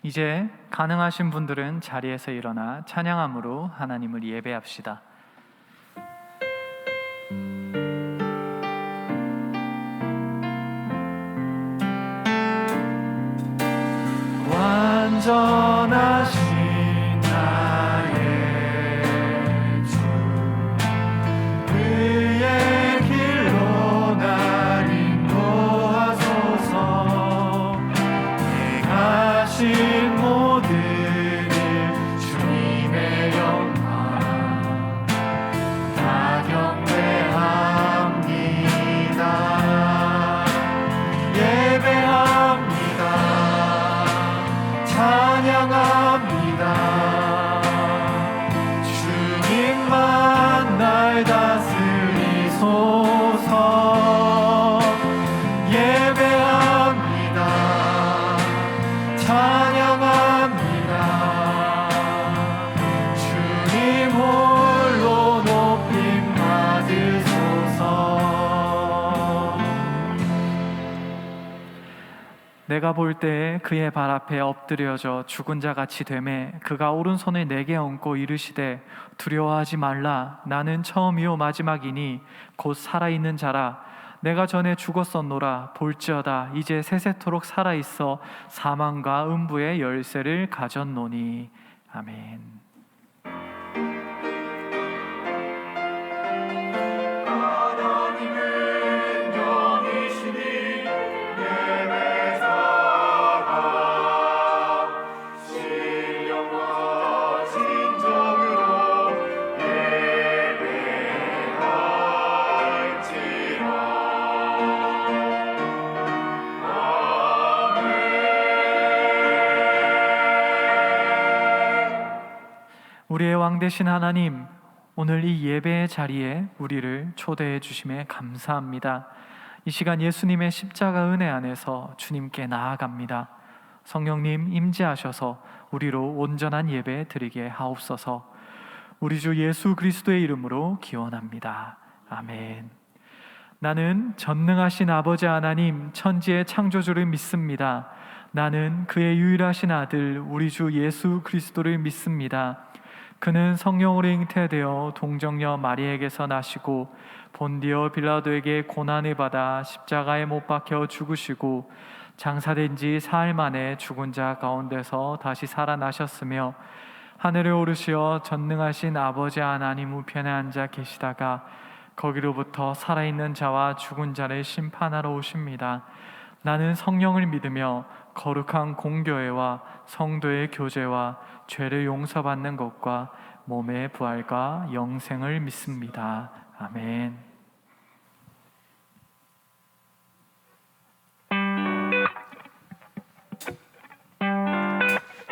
이제 가능하신 분들은 자리에서 일어나 찬양함으로 하나님을 예배합시다. 완전하신 나의 주, 그의 길로 날 인도하소서. 행하신 모든 일 주님의 영광 다 경배합니다. 예배합니다. 찬양합니다. 주님만 날 다스리소서. 예배합니다. 찬양합니다. 주님 홀로 높임 받으소서. 내가 볼 때에 그의 발 앞에 엎드려져 죽은 자 같이 되매 그가 오른손을 내게 얹고 이르시되 두려워하지 말라. 나는 처음이요 마지막이니 곧 살아있는 자라. 내가 전에 죽었었노라. 볼지어다 이제 세세토록 살아있어 사망과 음부의 열쇠를 가졌노니. 아멘. 하나님은 영이시니 예배자가 신령과 진정으로 예배할지라. 우리의 왕 되신 하나님, 오늘 이 예배의 자리에 우리를 초대해 주심에 감사합니다. 이 시간 예수님의 십자가 은혜 안에서 주님께 나아갑니다. 성령님 임재하셔서 우리로 온전한 예배 드리게 하옵소서. 우리 주 예수 그리스도의 이름으로 기원합니다. 아멘. 나는 전능하신 아버지 하나님 천지의 창조주를 믿습니다. 나는 그의 유일하신 아들 우리 주 예수 그리스도를 믿습니다. 그는 성령으로 잉태되어 동정녀 마리에게서 나시고 본디오 빌라도에게 고난을 받아 십자가에 못 박혀 죽으시고 장사된 지 사흘 만에 죽은 자 가운데서 다시 살아나셨으며 하늘에 오르시어 전능하신 아버지 하나님 우편에 앉아 계시다가 거기로부터 살아있는 자와 죽은 자를 심판하러 오십니다. 나는 성령을 믿으며 거룩한 공교회와 성도의 교제와 죄를 용서받는 것과 몸의 부활과 영생을 믿습니다. 아멘.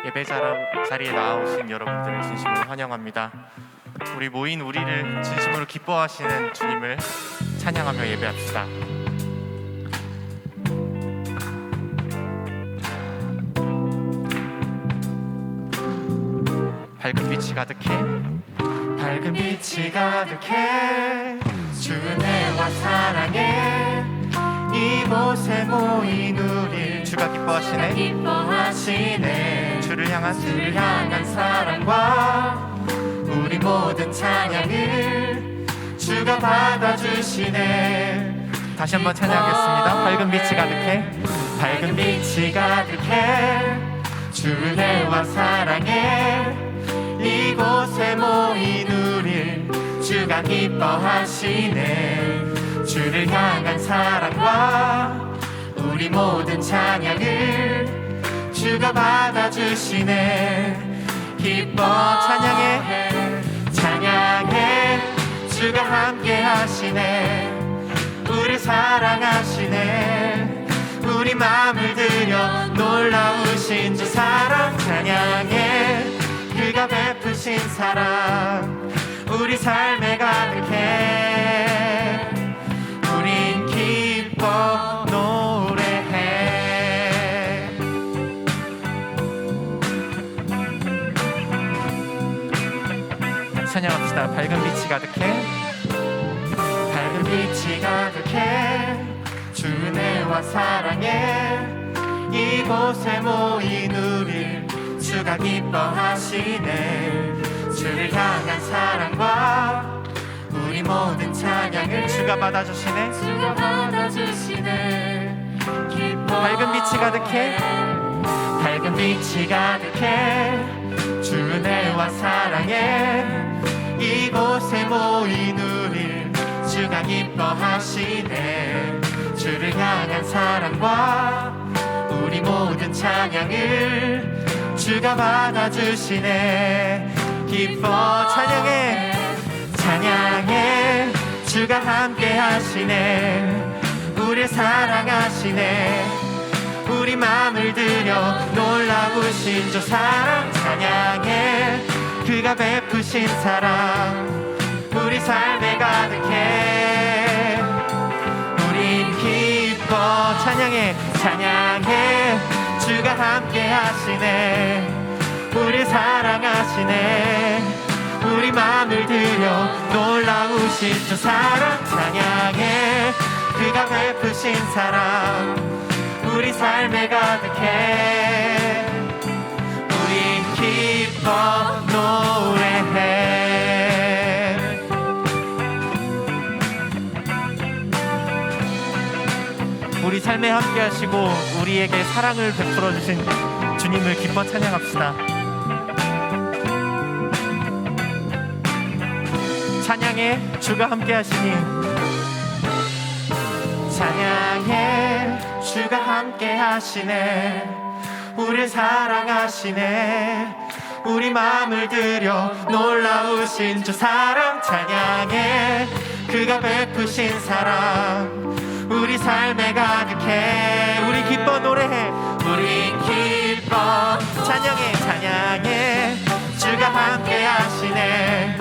예배 자리에 나오신 여러분들을 진심으로 환영합니다. 우리 모인 우리를 진심으로 기뻐하시는 주님을 찬양하며 예배합시다. 밝은 빛이 가득해, 밝은 빛이 가득해, 주 은혜와 사랑에 이곳에 모인 우릴 주가 기뻐하시네. 주를 향한 사랑과 우리 모든 찬양을 주가 받아주시네. 다시 한번 찬양하겠습니다. 밝은 빛이 가득해, 밝은 빛이 가득해, 주 은혜와 사랑에 이곳에 모인 우릴 주가 기뻐하시네. 주를 향한 사랑과 우리 모든 찬양을 주가 받아주시네. 기뻐 찬양해, 찬양해, 주가 함께 하시네. 우리 사랑하시네. 우리 마음을 들여 놀라우신 주 사랑 찬양해. 그가 베푸신 사랑 우리 삶에 가득해. 우린 기뻐 노래해. 찬양합시다. 밝은 빛이 가득해, 밝은 빛이 가득해, 주 은혜와 사랑에 이곳에 모인 우릴 주가 기뻐하시네. 주를 향한 사랑과 우리 모든 찬양을 주가 받아주시네. 주가 받아주시네. 기뻐 밝은 빛이 가득해, 밝은 빛이 가득해. 주 은혜와 사랑에 이곳에 모인 우릴 주가 기뻐하시네. 주를 향한 사랑과 우리 모든 찬양을 주가 받아주시네. 기뻐 찬양해, 찬양해. 주가 함께 하시네. 우릴 사랑하시네. 우리 마음을 들여 놀라우신 주 사랑 찬양해. 그가 베푸신 사랑 우리 삶에 가득해. 우린 기뻐 찬양해, 찬양해. 주가 함께 하시네. 우리 사랑하시네. 우리 마음을 들여 놀라우신 주 사랑 찬양해. 그가 베푸신 사랑 우리 삶에 가득해. 우리 기뻐 노래해. 우리 삶에 함께 하시고 우리에게 사랑을 베풀어 주신 주님을 기뻐 찬양합시다. 찬양해, 주가 함께 하시니. 찬양해, 주가 함께 하시네. 우릴 사랑하시네. 우리 마음을 들여 놀라우신 주 사랑 찬양해. 그가 베푸신 사랑 우리 삶에 가득해. 우리 기뻐 노래해. 우리 기뻐 찬양해, 찬양해. 주가 함께 하시네.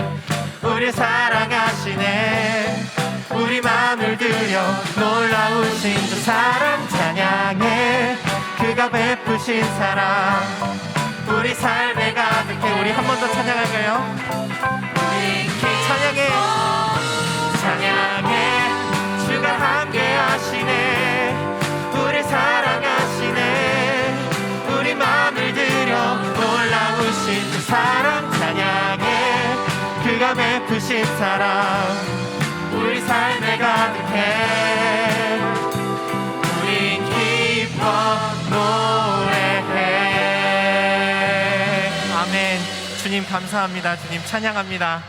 우리 사랑하시네. 우리 마음을 들여 놀라우신 주 사랑 찬양해. 그가 베푸신 사랑 우리 삶에 가득해. 우리 한 번 더 찬양할까요? 우리 찬양해, 찬양해. 주가 함께 하시네. 우리 사랑하시네. 우리 마음을 들여 놀라우신 주 사랑 찬양해. 그가 베푸신 사랑 우리 삶에 가득해. 우린 기뻐 노래해. 아멘. 주님 감사합니다. 주님 찬양합니다.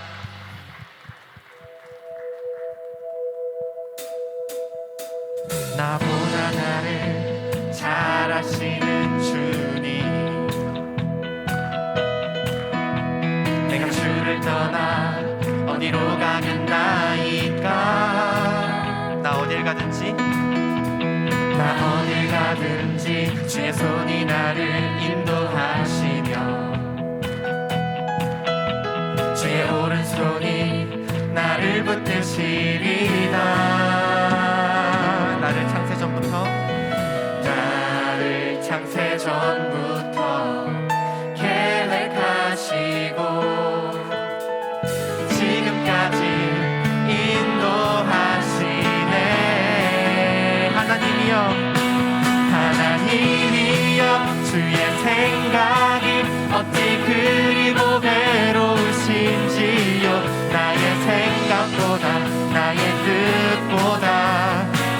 나보다 나를 잘 아시는 주님, 내가 주를 떠나 어디로 가겠나이까. 나 어딜 가든지, 나 어딜 가든지 주의 손이 나를 인도하시며 주의 오른손이 나를 붙드시리다. 나를 창세전부터 계획하시고 지금까지 인도하시네. 하나님이여 주의 생각이 어찌 그리고 괴로우신지요. 나의 생각보다 나의 뜻보다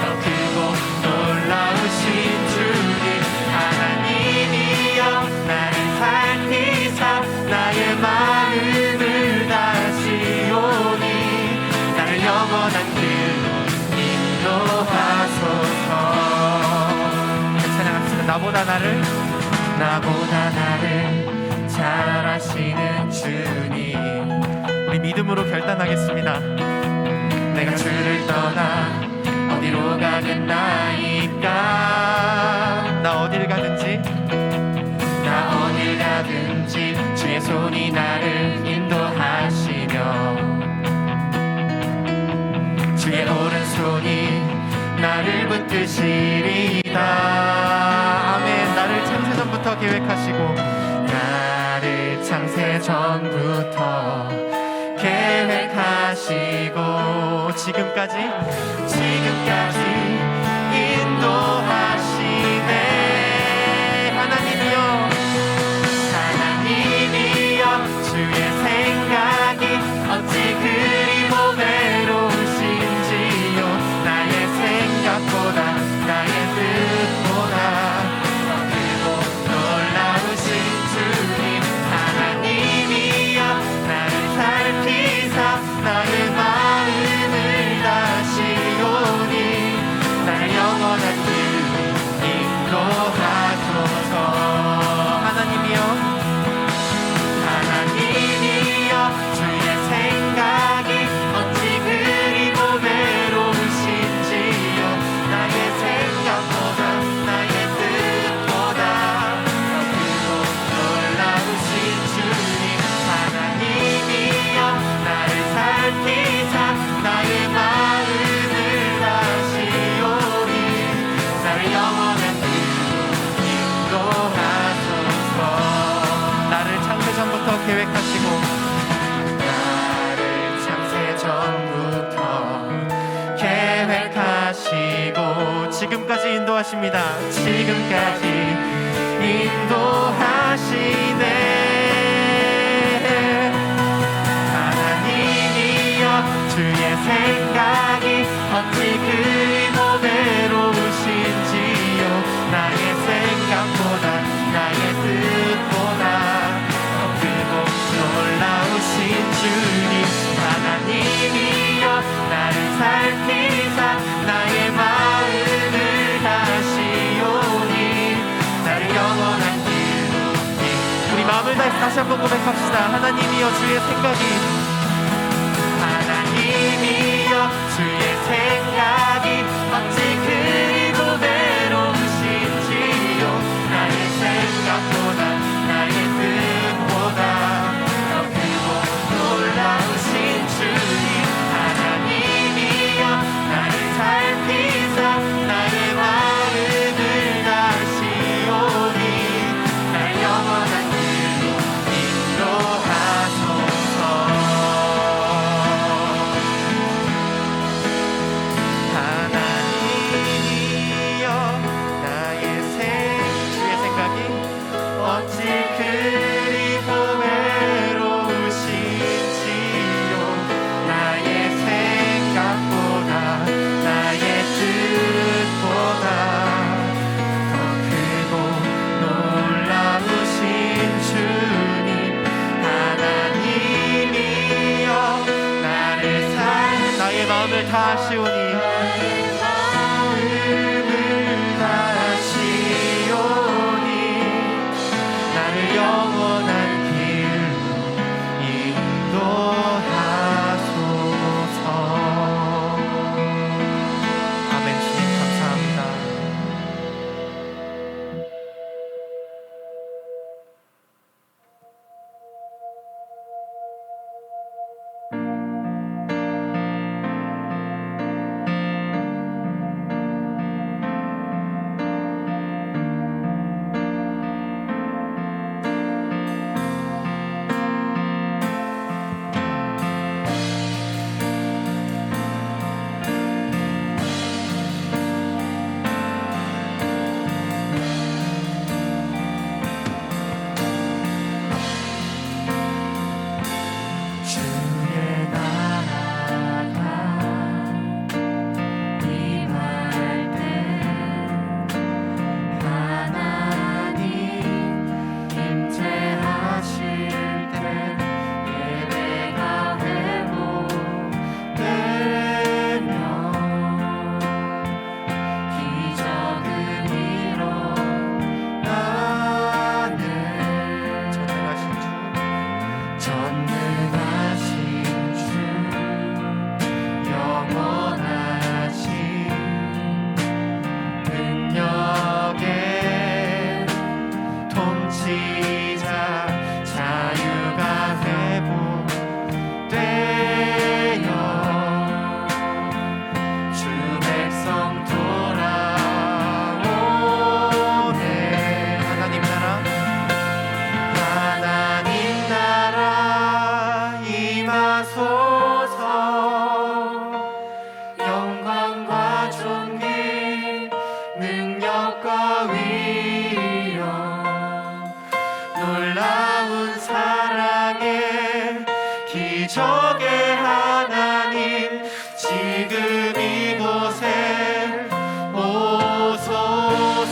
더 크고 놀라우신 주님. 하나님이여 나를 살피사 나의 마음을 다하시오니 나를 영원한 길로 인도하소서. 찬양합시다. 나보다 나를 잘 아시는 주님. 우리 믿음으로 결단하겠습니다. 내가 주를 떠나 어디로 가겠나이까. 나 어딜 가든지 주의 손이 나를 인도하시며 주의 오른손이 나를 붙드시리다. 아멘. 나를 창세전부터 계획하시고 나를 창세전부터 계획하시고 지금까지 인도하시네. 하나님이여 인도하십니다. 지금까지 인도하시네. 하나님이여 주의 생각이 어찌 그리도 외로우신지요. 나의 생각보다 나의 뜻보다 더 크고 놀라우신 주님. 하나님이여 나를 살피사 나의 마음을 다시오니 나를 영원한 길로 우리 마음을 다해서 다시 한번 고백합시다. 하나님이여 주의 생각이 하나님이여 주의 생각이 어찌 그리도 외로우신지요. 나의 생각보다 나의 뜻보다 더 크고 놀라우신 주님. 하나님이여 나를 살피사 나의 마음을 다시오니 나를 영원한 길로 인도하소서. 하나님이여 나의 주의 생각이 어찌 그리도 외로우신지요. 나의 생각보다 나의 뜻보다 더 크고 놀라우신 주님. 하나님이여 나를 나의 마음을 다하시오니 나를 영원한 길로 인도하소서. 아멘. 주님 감사합니다. 기적의 하나님 지금 이곳에 오소서.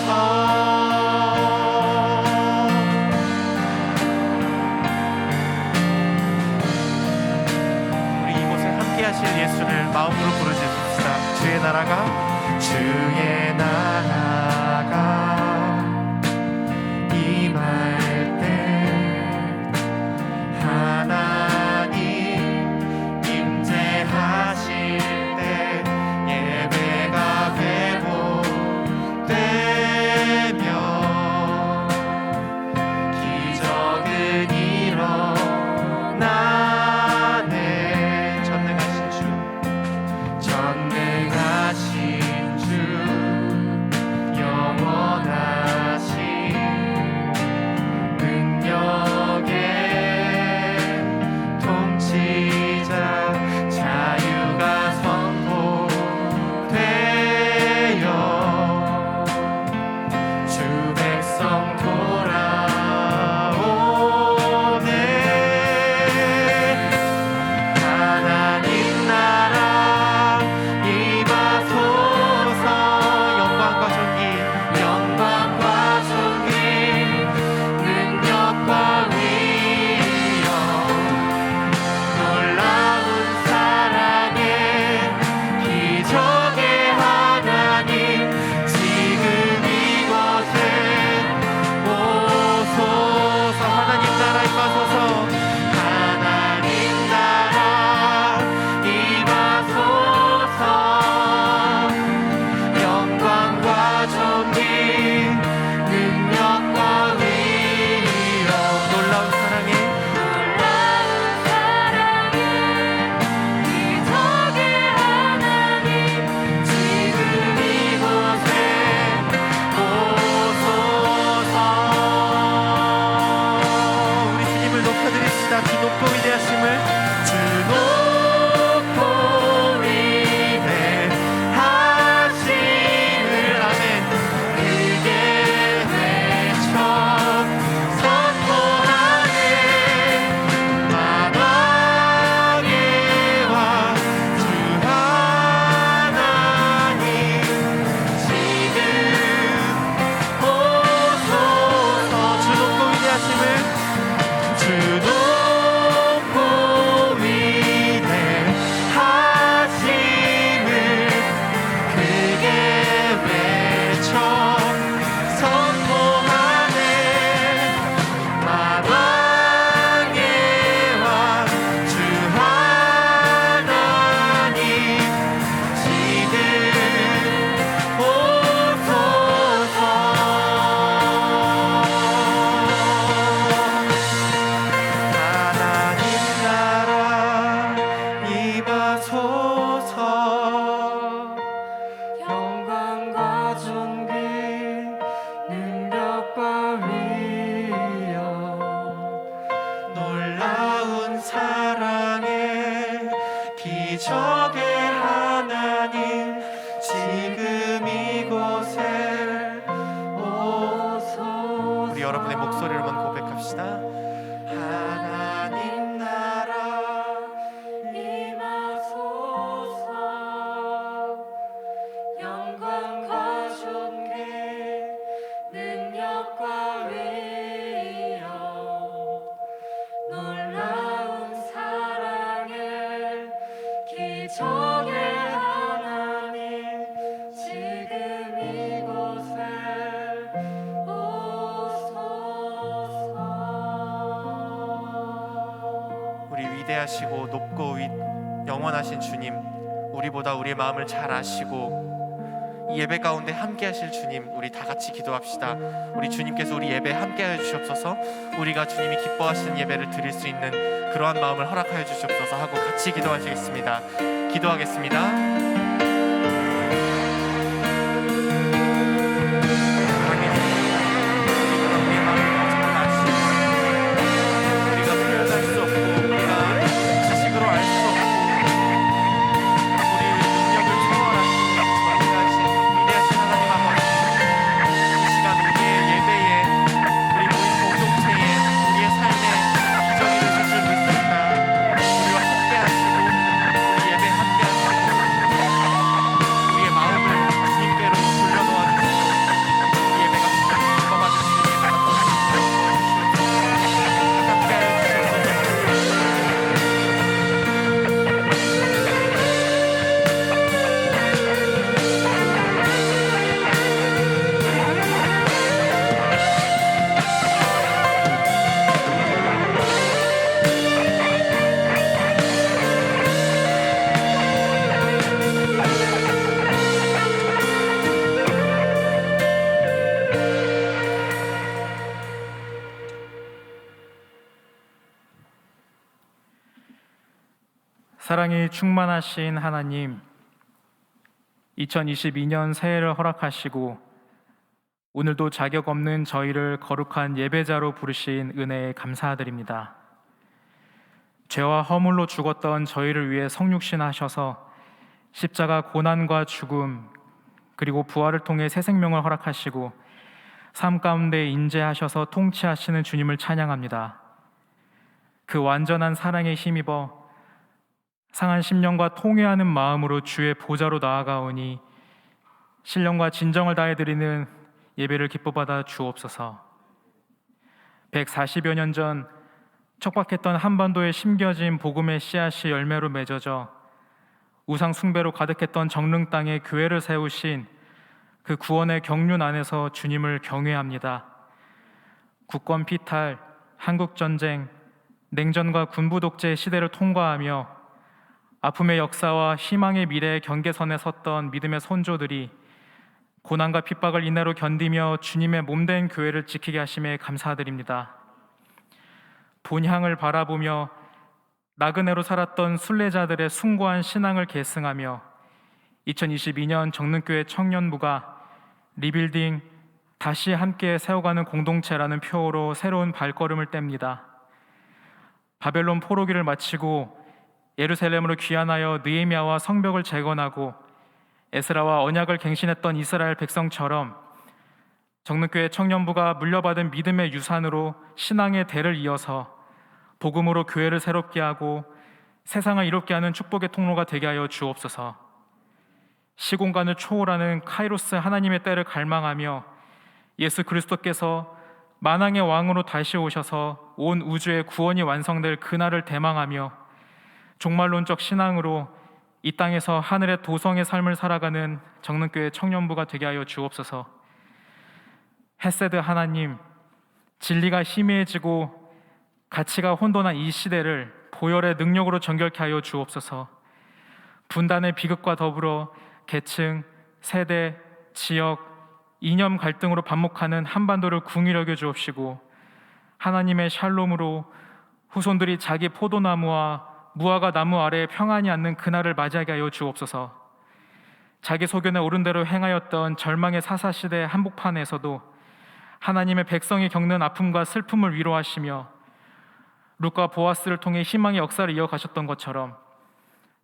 우리 이곳에 함께 하실 예수를 마음으로 부르짖읍시다. 주의 나라가 임할 때 하나님 임재하실 때 예배가 회복되며 기적은 일어나네. 전능하신 주 기적의 하나님 지금 이곳에 오소서. 우리 여러분의 목소리로만 고백합시다. 하나님 나라 임하소서. 영광과 존귀 능력과 위엄 놀라운 사랑의 기적의 하나님 지금 이곳에 오소서. 우리 위대하시고 높고 영원하신 주님, 우리보다 우리의 마음을 잘 아시고 이 예배 가운데 함께 하실 주님, 우리 다 같이 기도합시다. 우리 주님께서 우리 예배에 함께 하여 주시옵소서. 우리가 주님이 기뻐하시는 예배를 드릴 수 있는 그러한 마음을 허락하여 주시옵소서 하고 같이 기도하시겠습니다. 기도하겠습니다. 사랑이 충만하신 하나님, 2022년 새해를 허락하시고 오늘도 자격 없는 저희를 거룩한 예배자로 부르신 은혜에 감사드립니다. 죄와 허물로 죽었던 저희를 위해 성육신하셔서 십자가 고난과 죽음 그리고 부활을 통해 새 생명을 허락하시고 삶 가운데 인재하셔서 통치하시는 주님을 찬양합니다. 그 완전한 사랑에 힘입어 상한 심령과 통회하는 마음으로 주의 보좌로 나아가오니 신령과 진정을 다해 드리는 예배를 기뻐받아 주옵소서. 140여 년 전 척박했던 한반도에 심겨진 복음의 씨앗이 열매로 맺어져 우상 숭배로 가득했던 정릉 땅에 교회를 세우신 그 구원의 경륜 안에서 주님을 경외합니다. 국권 피탈, 한국전쟁, 냉전과 군부 독재 시대를 통과하며 아픔의 역사와 희망의 미래의 경계선에 섰던 믿음의 선조들이 고난과 핍박을 인내로 견디며 주님의 몸된 교회를 지키게 하심에 감사드립니다. 본향을 바라보며 나그네로 살았던 순례자들의 숭고한 신앙을 계승하며 2022년 정릉교회 청년부가 리빌딩, 다시 함께 세워가는 공동체라는 표어로 새로운 발걸음을 뗍니다. 바벨론 포로기를 마치고 예루살렘으로 귀환하여 느헤미야와 성벽을 재건하고 에스라와 언약을 갱신했던 이스라엘 백성처럼 정릉교회 청년부가 물려받은 믿음의 유산으로 신앙의 대를 이어서 복음으로 교회를 새롭게 하고 세상을 이롭게 하는 축복의 통로가 되게 하여 주옵소서. 시공간을 초월하는 카이로스 하나님의 때를 갈망하며 예수 그리스도께서 만왕의 왕으로 다시 오셔서 온 우주의 구원이 완성될 그날을 대망하며 종말론적 신앙으로 이 땅에서 하늘의 도성의 삶을 살아가는 정릉교회 청년부가 되게 하여 주옵소서. 헤세드 하나님, 진리가 희미해지고 가치가 혼돈한 이 시대를 보혈의 능력으로 정결케 하여 주옵소서. 분단의 비극과 더불어 계층, 세대, 지역, 이념 갈등으로 반목하는 한반도를 궁히 여겨 주옵시고 하나님의 샬롬으로 후손들이 자기 포도나무와 무화과 나무 아래에 평안히 앉는 그날을 맞이하게 하여 주옵소서. 자기 소견에 옳은 대로 행하였던 절망의 사사시대 한복판에서도 하나님의 백성이 겪는 아픔과 슬픔을 위로하시며 룻과 보아스를 통해 희망의 역사를 이어가셨던 것처럼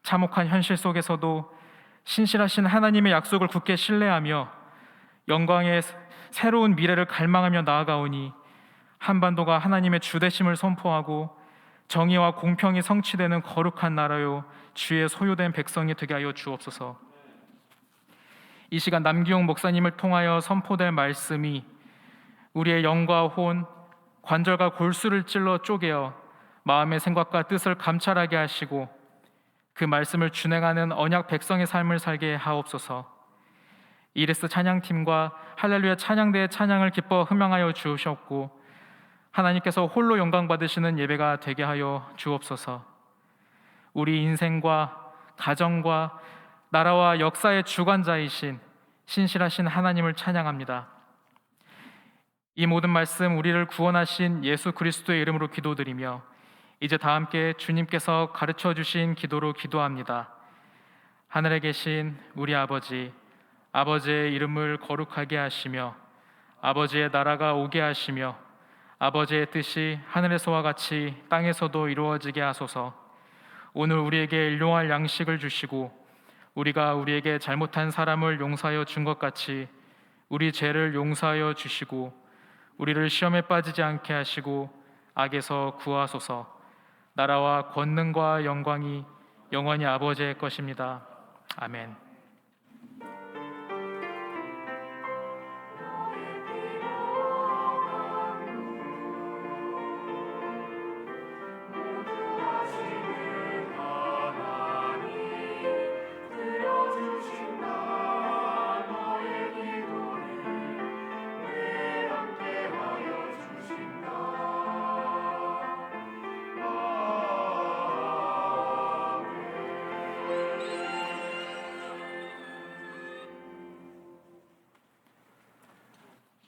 참혹한 현실 속에서도 신실하신 하나님의 약속을 굳게 신뢰하며 영광의 새로운 미래를 갈망하며 나아가오니 한반도가 하나님의 주대심을 선포하고 정의와 공평이 성취되는 거룩한 나라요 주의 소유된 백성이 되게 하여 주옵소서. 이 시간 남기용 목사님을 통하여 선포될 말씀이 우리의 영과 혼, 관절과 골수를 찔러 쪼개어 마음의 생각과 뜻을 감찰하게 하시고 그 말씀을 준행하는 언약 백성의 삶을 살게 하옵소서. 이레스 찬양팀과 할렐루야 찬양대의 찬양을 기뻐 흠양하여 주셨고 하나님께서 홀로 영광 받으시는 예배가 되게 하여 주옵소서. 우리 인생과 가정과 나라와 역사의 주관자이신 신실하신 하나님을 찬양합니다. 이 모든 말씀 우리를 구원하신 예수 그리스도의 이름으로 기도드리며 이제 다 함께 주님께서 가르쳐 주신 기도로 기도합니다. 하늘에 계신 우리 아버지, 아버지의 이름을 거룩하게 하시며 아버지의 나라가 오게 하시며 아버지의 뜻이 하늘에서와 같이 땅에서도 이루어지게 하소서. 오늘 우리에게 일용할 양식을 주시고 우리가 우리에게 잘못한 사람을 용서하여 준 것 같이 우리 죄를 용서하여 주시고 우리를 시험에 빠지지 않게 하시고 악에서 구하소서. 나라와 권능과 영광이 영원히 아버지의 것입니다. 아멘.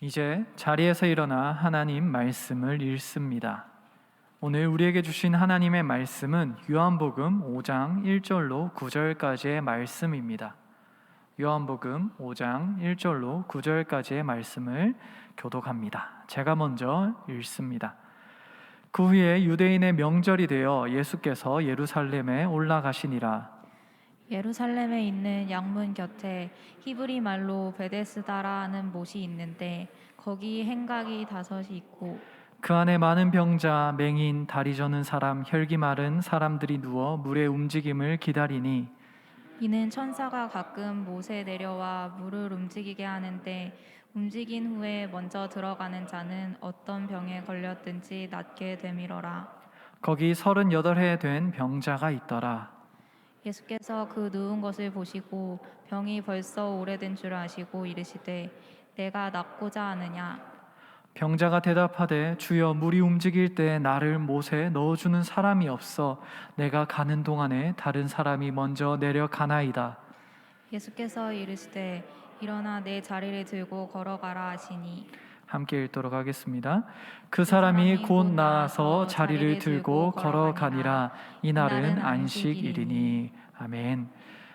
이제 자리에서 일어나 하나님 말씀을 읽습니다. 오늘 우리에게 주신 하나님의 말씀은 요한복음 5장 1절로 9절까지의 말씀입니다. 요한복음 5장 1절로 9절까지의 말씀을 교독합니다. 제가 먼저 읽습니다. 그 후에 유대인의 명절이 되어 예수께서 예루살렘에 올라가시니라. 예루살렘에 있는 양문 곁에 히브리 말로 베데스다라 하는 못이 있는데 거기 행각이 5이 있고 그 안에 많은 병자, 맹인, 다리 저는 사람, 혈기 마른 사람들이 누워 물의 움직임을 기다리니 이는 천사가 가끔 못에 내려와 물을 움직이게 하는데 움직인 후에 먼저 들어가는 자는 어떤 병에 걸렸든지 낫게 되밀어라. 거기 38해 된 병자가 있더라. 예수께서 그 누운 것을 보시고 병이 벌써 오래된 줄 아시고 이르시되 내가 낫고자 하느냐. 병자가 대답하되 주여 물이 움직일 때 나를 못에 넣어주는 사람이 없어 내가 가는 동안에 다른 사람이 먼저 내려가나이다. 예수께서 이르시되 일어나 내 자리를 들고 걸어가라 하시니 함께 읽도록 하겠습니다. 그 사람이 곧 나아서 자리를 들고 걸어가니라. 이날은 안식일이니. 아멘.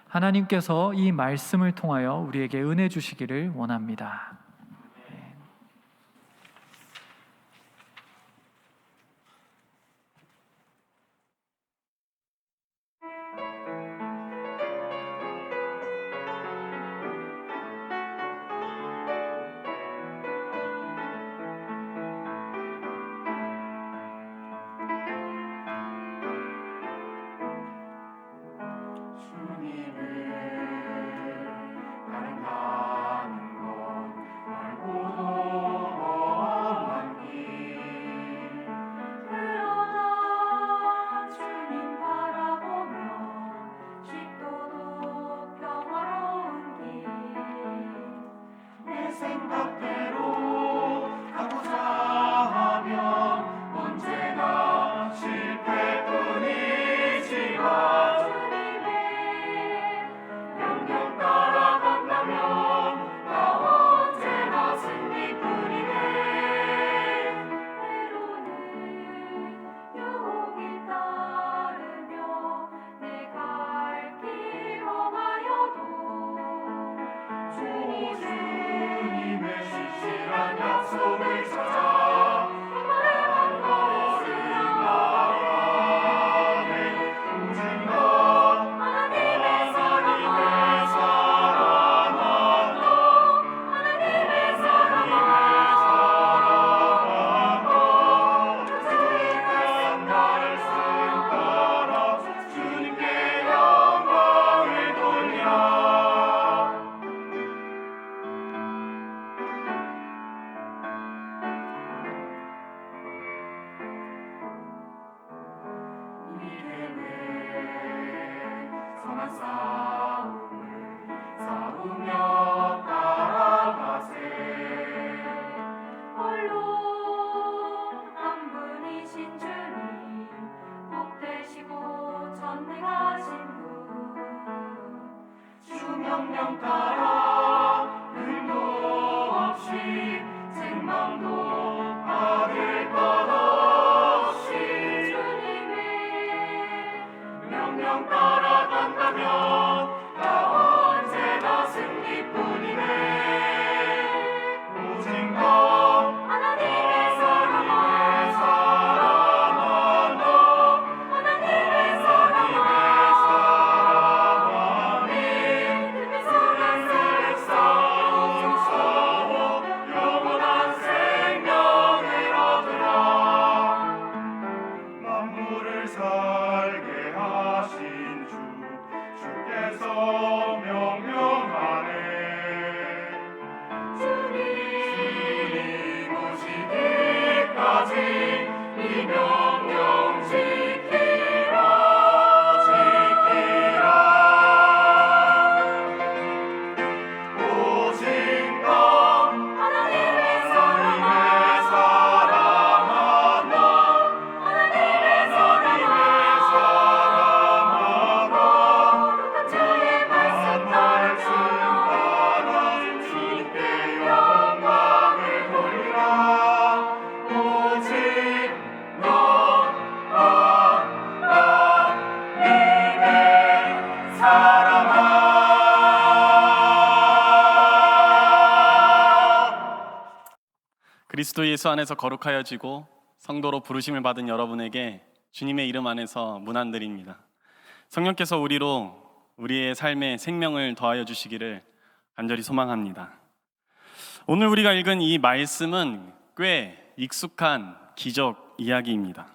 하나님께서 이 말씀을 통하여 우리에게 은혜 주시기를 원합니다. 나는 가는 곳 살게 하신 주께서 명령하네. 주님 오시기까지 이 명령 지키라. 오직 너 하나님의 사랑아, 너 하나님의 사랑아, 주의 말씀 따라 주께 영광을 돌리라. 오직 너 하나님의 사랑아. 그리스도 예수 안에서 거룩하여지고 성도로 부르심을 받은 여러분에게 주님의 이름 안에서 문안드립니다. 성령께서 우리의 삶에 생명을 더하여 주시기를 간절히 소망합니다. 오늘 우리가 읽은 이 말씀은 꽤 익숙한 기적 이야기입니다.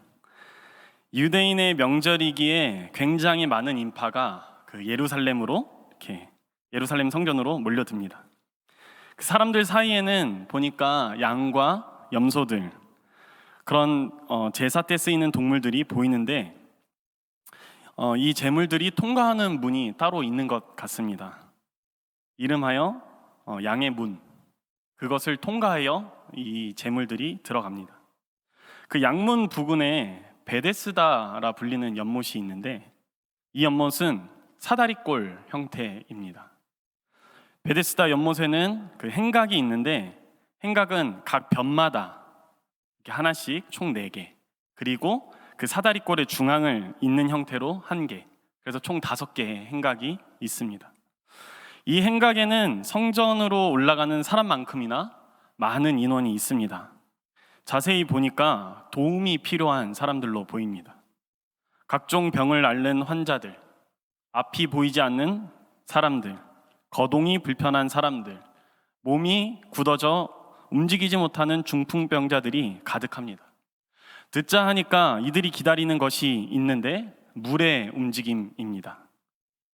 유대인의 명절이기에 굉장히 많은 인파가 그 예루살렘으로 이렇게 예루살렘 성전으로 몰려듭니다. 그 사람들 사이에는 보니까 양과 염소들, 그런 제사 때 쓰이는 동물들이 보이는데 이 제물들이 통과하는 문이 따로 있는 것 같습니다. 이름하여 양의 문. 그것을 통과하여 이 제물들이 들어갑니다. 그 양문 부근에 베데스다라 불리는 연못이 있는데 이 연못은 사다리꼴 형태입니다. 베데스다 연못에는 그 행각이 있는데 행각은 각 변마다 이렇게 하나씩 총 4개, 그리고 그 사다리꼴의 중앙을 잇는 형태로 1개, 그래서 총 5개의 행각이 있습니다. 이 행각에는 성전으로 올라가는 사람만큼이나 많은 인원이 있습니다. 자세히 보니까 도움이 필요한 사람들로 보입니다. 각종 병을 앓는 환자들, 앞이 보이지 않는 사람들, 거동이 불편한 사람들, 몸이 굳어져 움직이지 못하는 중풍병자들이 가득합니다. 듣자 하니까 이들이 기다리는 것이 있는데 물의 움직임입니다.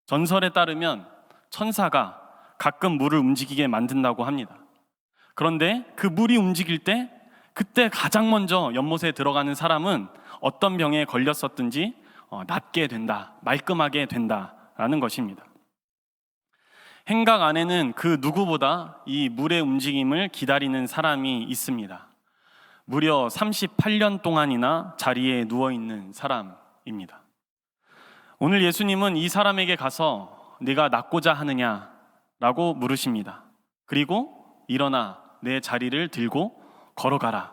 전설에 따르면 천사가 가끔 물을 움직이게 만든다고 합니다. 그런데 그 물이 움직일 때 그때 가장 먼저 연못에 들어가는 사람은 어떤 병에 걸렸었든지 낫게 된다, 말끔하게 된다라는 것입니다. 행각 안에는 그 누구보다 이 물의 움직임을 기다리는 사람이 있습니다. 무려 38년 동안이나 자리에 누워있는 사람입니다. 오늘 예수님은 이 사람에게 가서 네가 낫고자 하느냐라고 물으십니다. 그리고 일어나 내 자리를 들고 걸어가라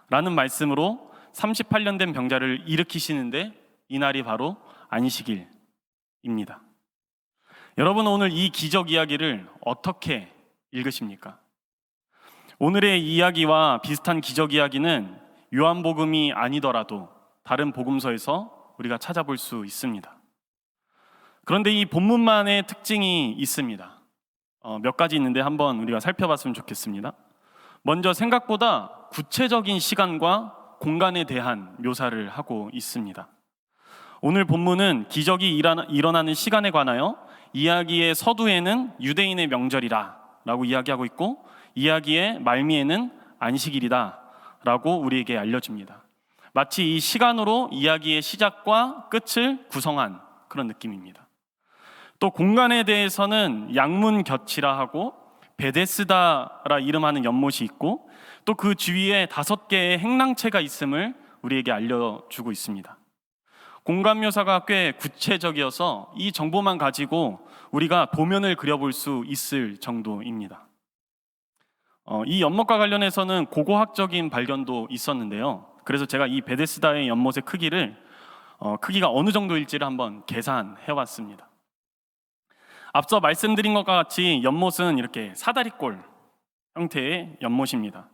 라는 말씀으로 38년 된 병자를 일으키시는데 이날이 바로 안식일입니다. 여러분, 오늘 이 기적 이야기를 어떻게 읽으십니까? 오늘의 이야기와 비슷한 기적 이야기는 요한복음이 아니더라도 다른 복음서에서 우리가 찾아볼 수 있습니다. 그런데 이 본문만의 특징이 있습니다. 몇 가지 있는데 한번 우리가 살펴봤으면 좋겠습니다. 먼저 생각보다 구체적인 시간과 공간에 대한 묘사를 하고 있습니다. 오늘 본문은 기적이 일어나는 시간에 관하여 이야기의 서두에는 유대인의 명절이라 라고 이야기하고 있고 이야기의 말미에는 안식일이다 라고 우리에게 알려줍니다. 마치 이 시간으로 이야기의 시작과 끝을 구성한 그런 느낌입니다. 또 공간에 대해서는 양문 곁이라 하고 베데스다라 이름하는 연못이 있고 또 그 주위에 5개의 행랑채가 있음을 우리에게 알려주고 있습니다. 공간 묘사가 꽤 구체적이어서 이 정보만 가지고 우리가 도면을 그려볼 수 있을 정도입니다. 이 연못과 관련해서는 고고학적인 발견도 있었는데요. 그래서 제가 이 베데스다의 연못의 크기가 어느 정도일지를 한번 계산해 왔습니다. 앞서 말씀드린 것과 같이 연못은 이렇게 사다리꼴 형태의 연못입니다.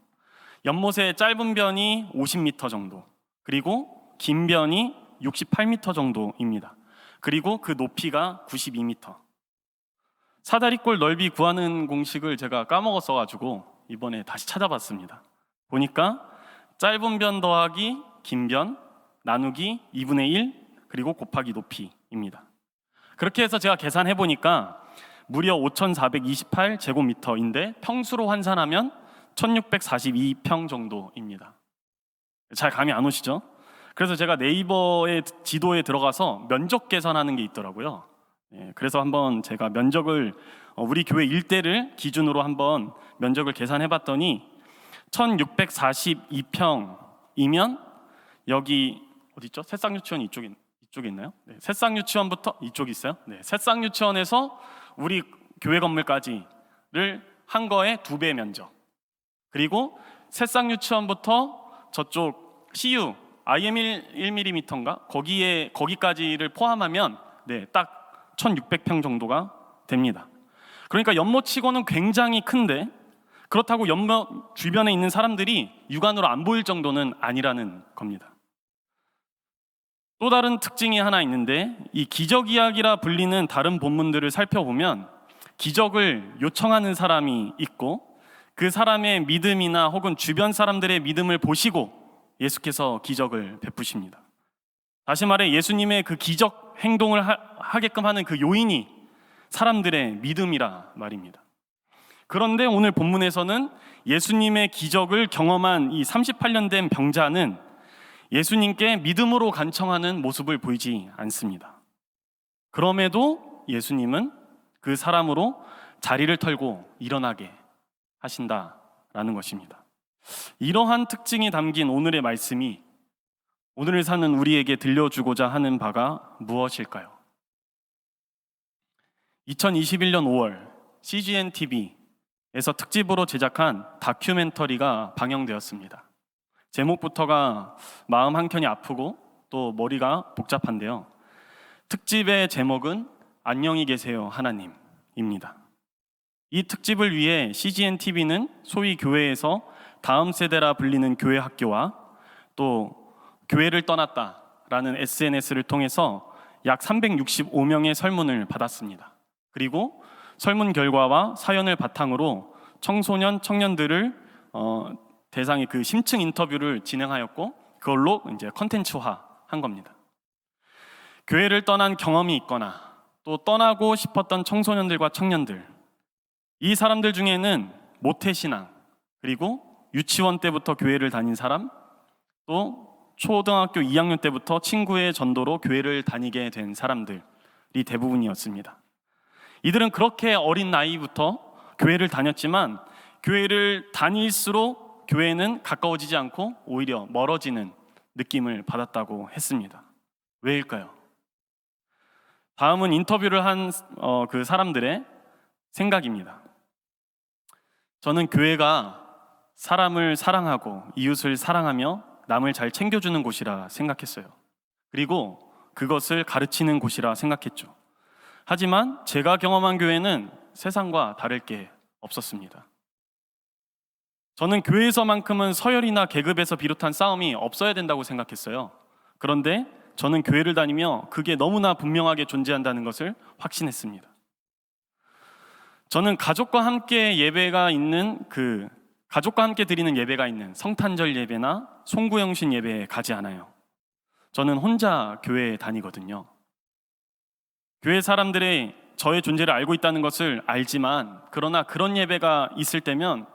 연못의 짧은 변이 50m 정도, 그리고 긴 변이 68m 정도입니다. 그리고 그 높이가 92m. 사다리꼴 넓이 구하는 공식을 제가 까먹었어가지고 이번에 다시 찾아봤습니다. 보니까 짧은 변 더하기 긴 변 나누기 2분의 1 그리고 곱하기 높이입니다. 그렇게 해서 제가 계산해 보니까 무려 5,428제곱미터인데 평수로 환산하면 1,642평 정도입니다. 잘 감이 안 오시죠? 그래서 제가 네이버의 지도에 들어가서 면적 계산하는 게 있더라고요. 그래서 한번 제가 면적을 우리 교회 일대를 기준으로 한번 면적을 계산해 봤더니 1,642평이면 여기 어디 있죠? 새싹유치원 이쪽에 있나요? 네, 새싹유치원부터 이쪽이 있어요. 네, 새싹유치원에서 우리 교회 건물까지를 한 거에 2배 면적. 그리고 새싹유치원부터 저쪽 CU IM 1mm인가 거기까지를 포함하면 네, 딱 1,600평 정도가 됩니다. 그러니까 연못치고는 굉장히 큰데 그렇다고 연못 주변에 있는 사람들이 육안으로 안 보일 정도는 아니라는 겁니다. 또 다른 특징이 하나 있는데 이 기적 이야기라 불리는 다른 본문들을 살펴보면 기적을 요청하는 사람이 있고 그 사람의 믿음이나 혹은 주변 사람들의 믿음을 보시고 예수께서 기적을 베푸십니다. 다시 말해 예수님의 그 기적 행동을 하게끔 하는 그 요인이 사람들의 믿음이라 말입니다. 그런데 오늘 본문에서는 예수님의 기적을 경험한 이 38년 된 병자는 예수님께 믿음으로 간청하는 모습을 보이지 않습니다. 그럼에도 예수님은 그 사람으로 자리를 털고 일어나게 하신다라는 것입니다. 이러한 특징이 담긴 오늘의 말씀이 오늘을 사는 우리에게 들려주고자 하는 바가 무엇일까요? 2021년 5월 CGN TV에서 특집으로 제작한 다큐멘터리가 방영되었습니다. 제목부터가 마음 한켠이 아프고 또 머리가 복잡한데요. 특집의 제목은 안녕히 계세요 하나님입니다. 이 특집을 위해 CGN TV는 소위 교회에서 다음 세대라 불리는 교회 학교와 또 교회를 떠났다라는 SNS를 통해서 약 365명의 설문을 받았습니다. 그리고 설문 결과와 사연을 바탕으로 청소년, 청년들을 대상의 그 심층 인터뷰를 진행하였고 그걸로 이제 컨텐츠화한 겁니다. 교회를 떠난 경험이 있거나 또 떠나고 싶었던 청소년들과 청년들, 이 사람들 중에는 모태신앙, 그리고 유치원 때부터 교회를 다닌 사람, 또 초등학교 2학년 때부터 친구의 전도로 교회를 다니게 된 사람들이 대부분이었습니다. 이들은 그렇게 어린 나이부터 교회를 다녔지만 교회를 다닐수록 교회는 가까워지지 않고 오히려 멀어지는 느낌을 받았다고 했습니다. 왜일까요? 다음은 인터뷰를 한 그 사람들의 생각입니다. 저는 교회가 사람을 사랑하고 이웃을 사랑하며 남을 잘 챙겨주는 곳이라 생각했어요. 그리고 그것을 가르치는 곳이라 생각했죠. 하지만 제가 경험한 교회는 세상과 다를 게 없었습니다. 저는 교회에서만큼은 서열이나 계급에서 비롯한 싸움이 없어야 된다고 생각했어요. 그런데 저는 교회를 다니며 그게 너무나 분명하게 존재한다는 것을 확신했습니다. 저는 가족과 함께 드리는 예배가 있는 성탄절 예배나 송구영신 예배에 가지 않아요. 저는 혼자 교회에 다니거든요. 교회 사람들이 저의 존재를 알고 있다는 것을 알지만 그러나 그런 예배가 있을 때면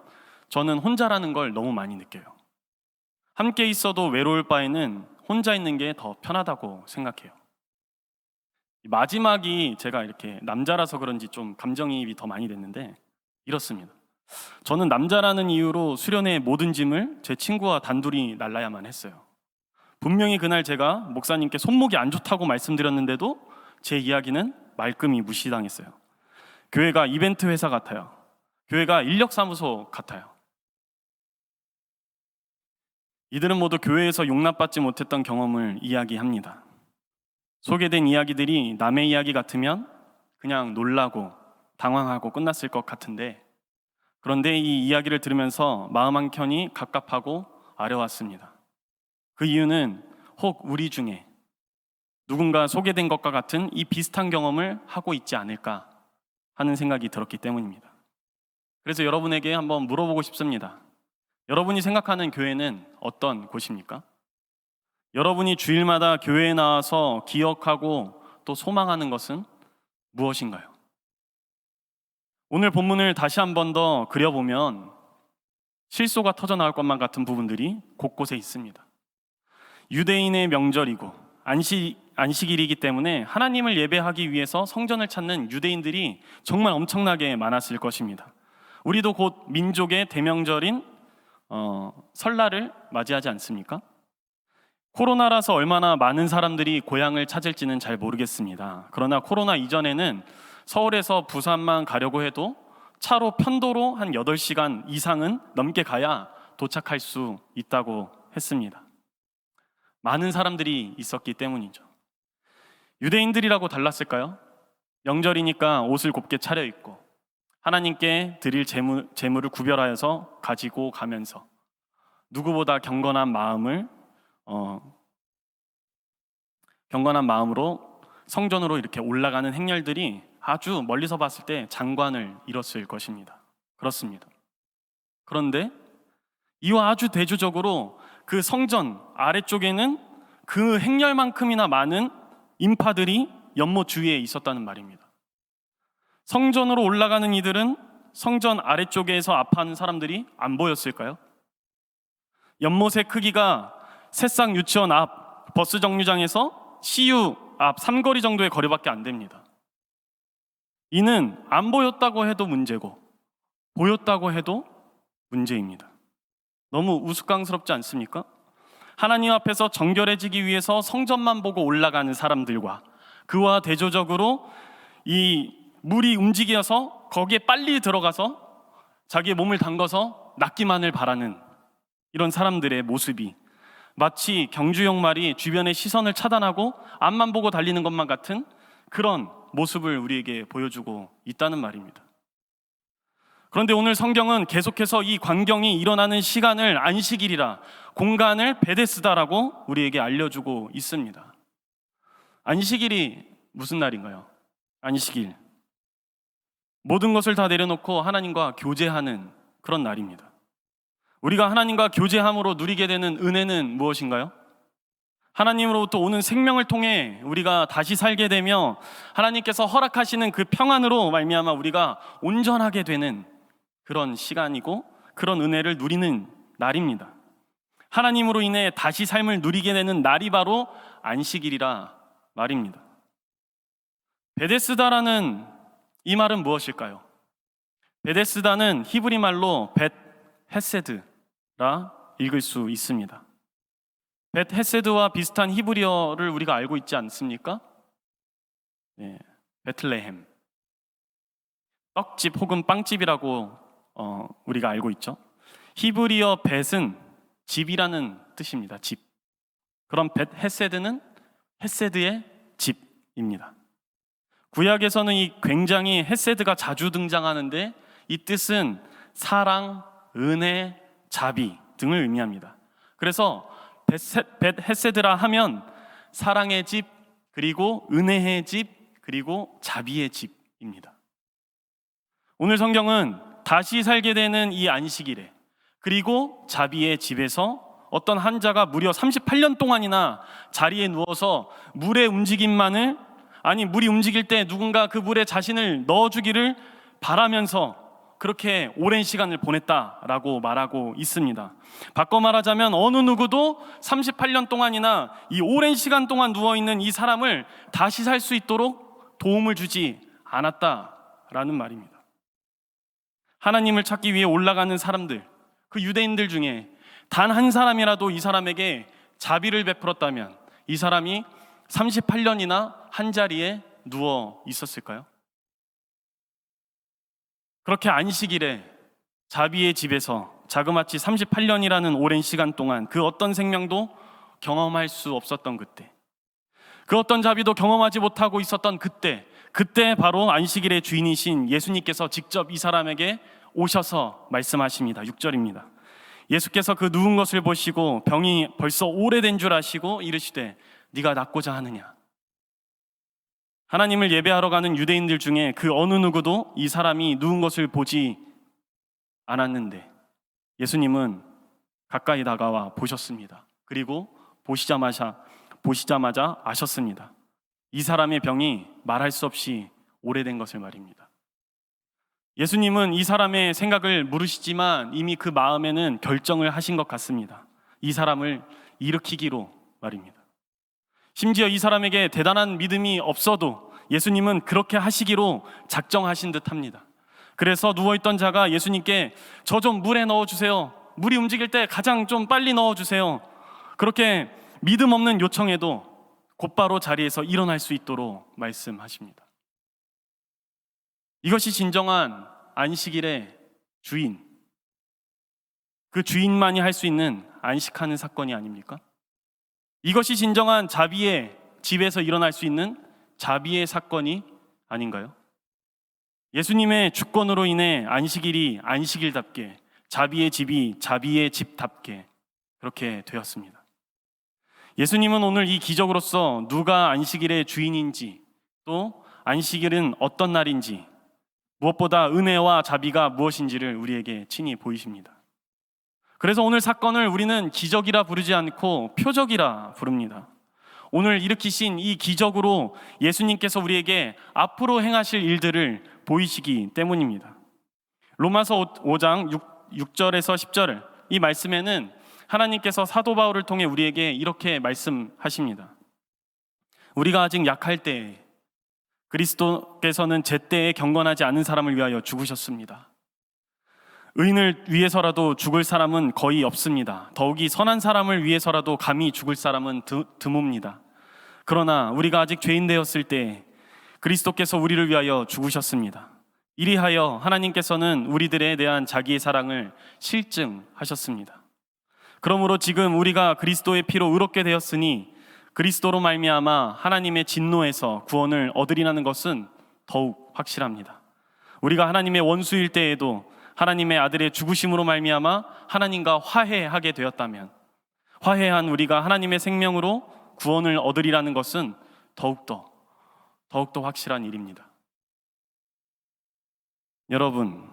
저는 혼자라는 걸 너무 많이 느껴요. 함께 있어도 외로울 바에는 혼자 있는 게 더 편하다고 생각해요. 마지막이 제가 이렇게 남자라서 그런지 좀 감정이입이 더 많이 됐는데 이렇습니다. 저는 남자라는 이유로 수련회의 모든 짐을 제 친구와 단둘이 날라야만 했어요. 분명히 그날 제가 목사님께 손목이 안 좋다고 말씀드렸는데도 제 이야기는 말끔히 무시당했어요. 교회가 이벤트 회사 같아요. 교회가 인력사무소 같아요. 이들은 모두 교회에서 용납받지 못했던 경험을 이야기합니다. 소개된 이야기들이 남의 이야기 같으면 그냥 놀라고 당황하고 끝났을 것 같은데 그런데 이 이야기를 들으면서 마음 한켠이 갑갑하고 아려왔습니다. 그 이유는 혹 우리 중에 누군가 소개된 것과 같은 이 비슷한 경험을 하고 있지 않을까 하는 생각이 들었기 때문입니다. 그래서 여러분에게 한번 물어보고 싶습니다. 여러분이 생각하는 교회는 어떤 곳입니까? 여러분이 주일마다 교회에 나와서 기억하고 또 소망하는 것은 무엇인가요? 오늘 본문을 다시 한 번 더 그려보면 실소가 터져 나올 것만 같은 부분들이 곳곳에 있습니다. 유대인의 명절이고 안식일이기 때문에 하나님을 예배하기 위해서 성전을 찾는 유대인들이 정말 엄청나게 많았을 것입니다. 우리도 곧 민족의 대명절인 설날을 맞이하지 않습니까? 코로나라서 얼마나 많은 사람들이 고향을 찾을지는 잘 모르겠습니다. 그러나 코로나 이전에는 서울에서 부산만 가려고 해도 차로 편도로 한 8시간 이상은 넘게 가야 도착할 수 있다고 했습니다. 많은 사람들이 있었기 때문이죠. 유대인들이라고 달랐을까요? 명절이니까 옷을 곱게 차려입고 하나님께 드릴 재물을 구별하여서 가지고 가면서 누구보다 경건한 마음으로 성전으로 이렇게 올라가는 행렬들이 아주 멀리서 봤을 때 장관을 이뤘을 것입니다. 그렇습니다. 그런데 이와 아주 대조적으로 그 성전 아래쪽에는 그 행렬만큼이나 많은 인파들이 연못 주위에 있었다는 말입니다. 성전으로 올라가는 이들은 성전 아래쪽에서 아파하는 사람들이 안 보였을까요? 연못의 크기가 새싹 유치원 앞 버스 정류장에서 CU 앞 삼거리 정도의 거리밖에 안 됩니다. 이는 안 보였다고 해도 문제고 보였다고 해도 문제입니다. 너무 우스꽝스럽지 않습니까? 하나님 앞에서 정결해지기 위해서 성전만 보고 올라가는 사람들과 그와 대조적으로 이 물이 움직여서 거기에 빨리 들어가서 자기의 몸을 담궈서 낫기만을 바라는 이런 사람들의 모습이 마치 경주용 말이 주변의 시선을 차단하고 앞만 보고 달리는 것만 같은 그런 모습을 우리에게 보여주고 있다는 말입니다. 그런데 오늘 성경은 계속해서 이 광경이 일어나는 시간을 안식일이라, 공간을 베데스다라고 우리에게 알려주고 있습니다. 안식일이 무슨 날인가요? 안식일, 모든 것을 다 내려놓고 하나님과 교제하는 그런 날입니다. 우리가 하나님과 교제함으로 누리게 되는 은혜는 무엇인가요? 하나님으로부터 오는 생명을 통해 우리가 다시 살게 되며 하나님께서 허락하시는 그 평안으로 말미암아 우리가 온전하게 되는 그런 시간이고 그런 은혜를 누리는 날입니다. 하나님으로 인해 다시 삶을 누리게 되는 날이 바로 안식일이라 말입니다. 베데스다라는 이 말은 무엇일까요? 베데스다는 히브리 말로 벳 헤세드라 읽을 수 있습니다. 벳 헤세드와 비슷한 히브리어를 우리가 알고 있지 않습니까? 네, 베틀레헴, 떡집 혹은 빵집이라고 우리가 알고 있죠. 히브리어 벳은 집이라는 뜻입니다. 집. 그럼 벳 헤세드는 헤세드의 집입니다. 구약에서는 이 굉장히 헤세드가 자주 등장하는데 이 뜻은 사랑, 은혜, 자비 등을 의미합니다. 그래서 벳 헤세드라 하면 사랑의 집, 그리고 은혜의 집, 그리고 자비의 집입니다. 오늘 성경은 다시 살게 되는 이 안식일에 그리고 자비의 집에서 어떤 한 자가 무려 38년 동안이나 자리에 누워서 물의 움직임만을, 아니 물이 움직일 때 누군가 그 물에 자신을 넣어주기를 바라면서 그렇게 오랜 시간을 보냈다라고 말하고 있습니다. 바꿔 말하자면 어느 누구도 38년 동안이나 이 오랜 시간 동안 누워있는 이 사람을 다시 살 수 있도록 도움을 주지 않았다라는 말입니다. 하나님을 찾기 위해 올라가는 사람들, 그 유대인들 중에 단 한 사람이라도 이 사람에게 자비를 베풀었다면 이 사람이 38년이나 한 자리에 누워 있었을까요? 그렇게 안식일에 자비의 집에서 자그마치 38년이라는 오랜 시간 동안 그 어떤 생명도 경험할 수 없었던 그때, 그 어떤 자비도 경험하지 못하고 있었던 그때 바로 안식일의 주인이신 예수님께서 직접 이 사람에게 오셔서 말씀하십니다. 6절입니다. 예수께서 그 누운 것을 보시고 병이 벌써 오래된 줄 아시고 이르시되 네가 낫고자 하느냐. 하나님을 예배하러 가는 유대인들 중에 그 어느 누구도 이 사람이 누운 것을 보지 않았는데 예수님은 가까이 다가와 보셨습니다. 그리고 보시자마자 아셨습니다. 이 사람의 병이 말할 수 없이 오래된 것을 말입니다. 예수님은 이 사람의 생각을 물으시지만 이미 그 마음에는 결정을 하신 것 같습니다. 이 사람을 일으키기로 말입니다. 심지어 이 사람에게 대단한 믿음이 없어도 예수님은 그렇게 하시기로 작정하신 듯 합니다. 그래서 누워있던 자가 예수님께 저 좀 물에 넣어주세요. 물이 움직일 때 가장 좀 빨리 넣어주세요. 그렇게 믿음 없는 요청에도 곧바로 자리에서 일어날 수 있도록 말씀하십니다. 이것이 진정한 안식일의 주인, 그 주인만이 할 수 있는 안식하는 사건이 아닙니까? 이것이 진정한 자비의 집에서 일어날 수 있는 자비의 사건이 아닌가요? 예수님의 주권으로 인해 안식일이 안식일답게, 자비의 집이 자비의 집답게 그렇게 되었습니다. 예수님은 오늘 이 기적으로서 누가 안식일의 주인인지, 또 안식일은 어떤 날인지, 무엇보다 은혜와 자비가 무엇인지를 우리에게 친히 보이십니다. 그래서 오늘 사건을 우리는 기적이라 부르지 않고 표적이라 부릅니다. 오늘 일으키신 이 기적으로 예수님께서 우리에게 앞으로 행하실 일들을 보이시기 때문입니다. 로마서 5장 6절에서 10절 이 말씀에는 하나님께서 사도 바울을 통해 우리에게 이렇게 말씀하십니다. 우리가 아직 약할 때에 그리스도께서는 제때에 경건하지 않은 사람을 위하여 죽으셨습니다. 의인을 위해서라도 죽을 사람은 거의 없습니다. 더욱이 선한 사람을 위해서라도 감히 죽을 사람은 드뭅니다. 그러나 우리가 아직 죄인 되었을 때 그리스도께서 우리를 위하여 죽으셨습니다. 이리하여 하나님께서는 우리들에 대한 자기의 사랑을 실증하셨습니다. 그러므로 지금 우리가 그리스도의 피로 의롭게 되었으니 그리스도로 말미암아 하나님의 진노에서 구원을 얻으리라는 것은 더욱 확실합니다. 우리가 하나님의 원수일 때에도 하나님의 아들의 죽으심으로 말미암아 하나님과 화해하게 되었다면, 화해한 우리가 하나님의 생명으로 구원을 얻으리라는 것은 더욱더 확실한 일입니다. 여러분,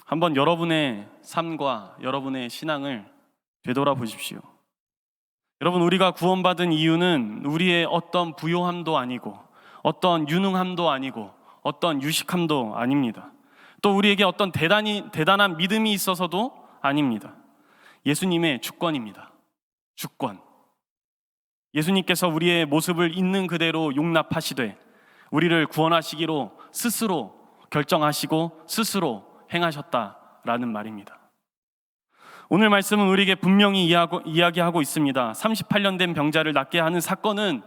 한번 여러분의 삶과 여러분의 신앙을 되돌아보십시오. 여러분, 우리가 구원받은 이유는 우리의 어떤 부요함도 아니고 어떤 유능함도 아니고 어떤 유식함도 아닙니다. 또 우리에게 어떤 대단한 믿음이 있어서도 아닙니다. 예수님의 주권입니다. 주권. 예수님께서 우리의 모습을 있는 그대로 용납하시되 우리를 구원하시기로 스스로 결정하시고 스스로 행하셨다라는 말입니다. 오늘 말씀은 우리에게 분명히 이야기하고 있습니다. 38년 된 병자를 낫게 하는 사건은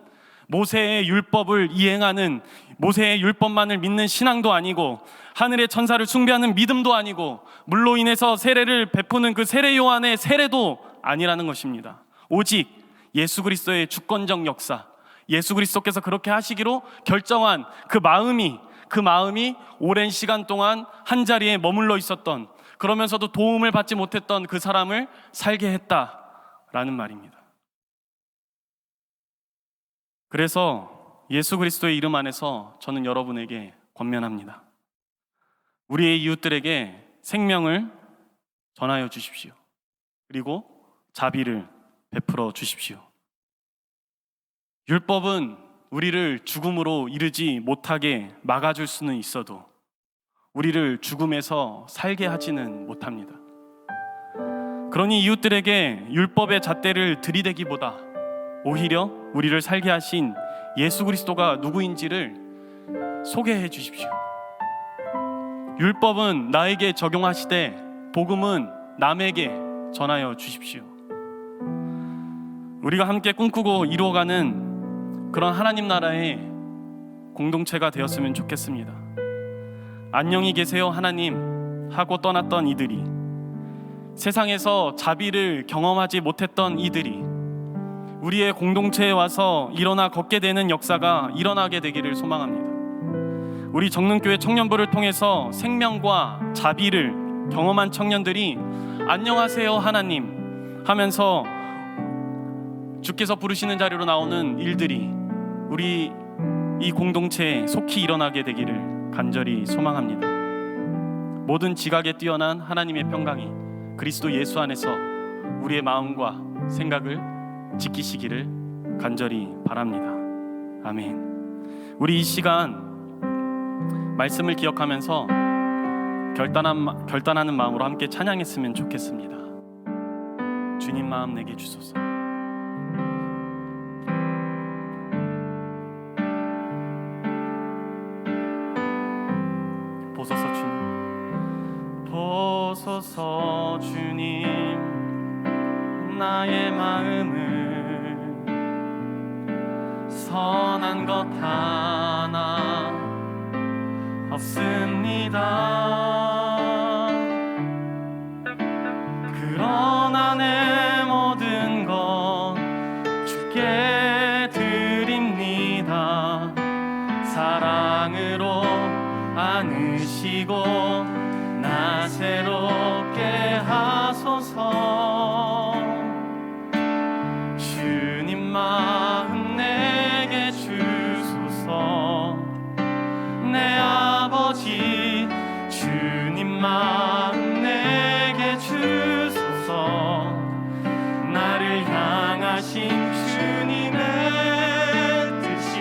모세의 율법을 이행하는, 모세의 율법만을 믿는 신앙도 아니고 하늘의 천사를 숭배하는 믿음도 아니고 물로 인해서 세례를 베푸는 그 세례 요한의 세례도 아니라는 것입니다. 오직 예수 그리스도의 주권적 역사, 예수 그리스도께서 그렇게 하시기로 결정한 그 마음이 오랜 시간 동안 한 자리에 머물러 있었던, 그러면서도 도움을 받지 못했던 그 사람을 살게 했다라는 말입니다. 그래서 예수 그리스도의 이름 안에서 저는 여러분에게 권면합니다. 우리의 이웃들에게 생명을 전하여 주십시오. 그리고 자비를 베풀어 주십시오. 율법은 우리를 죽음으로 이르지 못하게 막아줄 수는 있어도 우리를 죽음에서 살게 하지는 못합니다. 그러니 이웃들에게 율법의 잣대를 들이대기보다 오히려 우리를 살게 하신 예수 그리스도가 누구인지를 소개해 주십시오. 율법은 나에게 적용하시되 복음은 남에게 전하여 주십시오. 우리가 함께 꿈꾸고 이루어가는 그런 하나님 나라의 공동체가 되었으면 좋겠습니다. 안녕히 계세요 하나님 하고 떠났던 이들이, 세상에서 자비를 경험하지 못했던 이들이 우리의 공동체에 와서 일어나 걷게 되는 역사가 일어나게 되기를 소망합니다. 우리 정릉교회 청년부를 통해서 생명과 자비를 경험한 청년들이 안녕하세요 하나님 하면서 주께서 부르시는 자리로 나오는 일들이 우리 이 공동체에 속히 일어나게 되기를 간절히 소망합니다. 모든 지각에 뛰어난 하나님의 평강이 그리스도 예수 안에서 우리의 마음과 생각을 지키시기를 간절히 바랍니다. 아멘. 우리 이 시간 말씀을 기억하면서 결단하는 마음으로 함께 찬양했으면 좋겠습니다. 주님 마음 내게 주소서. 보소서 주님, 보소서 주님, 나의 마음을 선한 것 하나 없습니다. 그러나 내 모든 것 주께 드립니다. 사랑으로 안으시고 나 새롭게 하소서. 주님 마음 내게 주소서. 내 아버지 주님 마음 내게 주소서. 나를 향하신 주님의 뜻이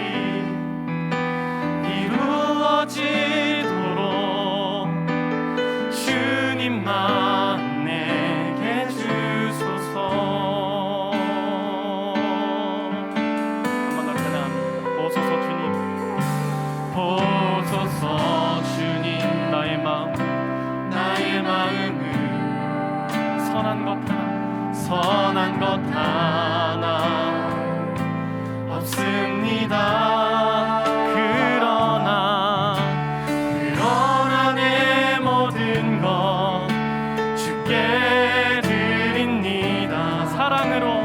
이루어지도록 주님 마음 내게 주소서. 한번 더 찬양합니다. 보소서 주님, 보소서 주님, 나의 마음을 선한 것 하나 없습니다. 그러나 내 모든 것 주께 드립니다. 사랑으로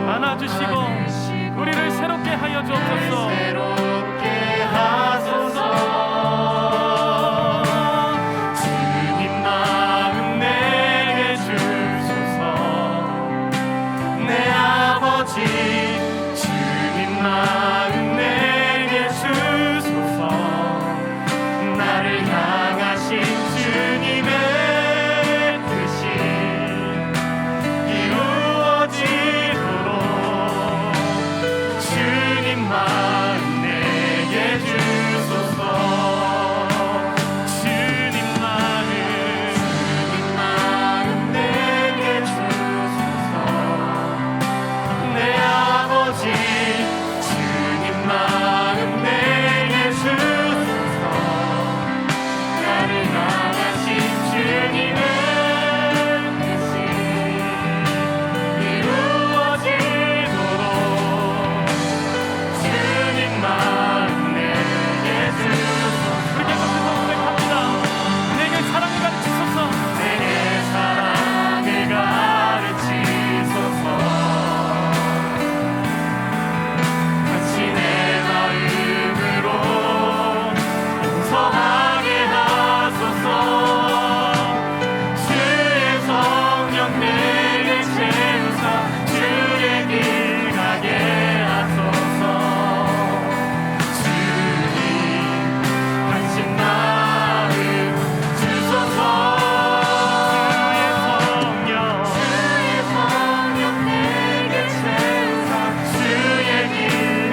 안아주시고 우리를 새롭게 하여 주옵소서. 새롭게 하소서. 주님 마음 내게 주소서. 내 아버지 주님 마음 내게 주소서. 나를 향하신 주님의 뜻이 이루어지도록 주님 마음 내게 주소서. 주님 마음 내게 주소서. 내 아버지 주님 마음 내게 주소서. 나를 향하신 주님의 뜻이 이루어지도록 주님 마음 내게 주소서. 우리 계속해서 고백합니다. 내게 사랑을 가르치소서. 내게 사랑을 가르치소서. 같이 내 마음으로 용서하게 하소서. 주의 성령 내게 채우사 주의 길 가게 하소서. 주님 하신 마음 주소서. 주의 성령 내게 채우사 주의 길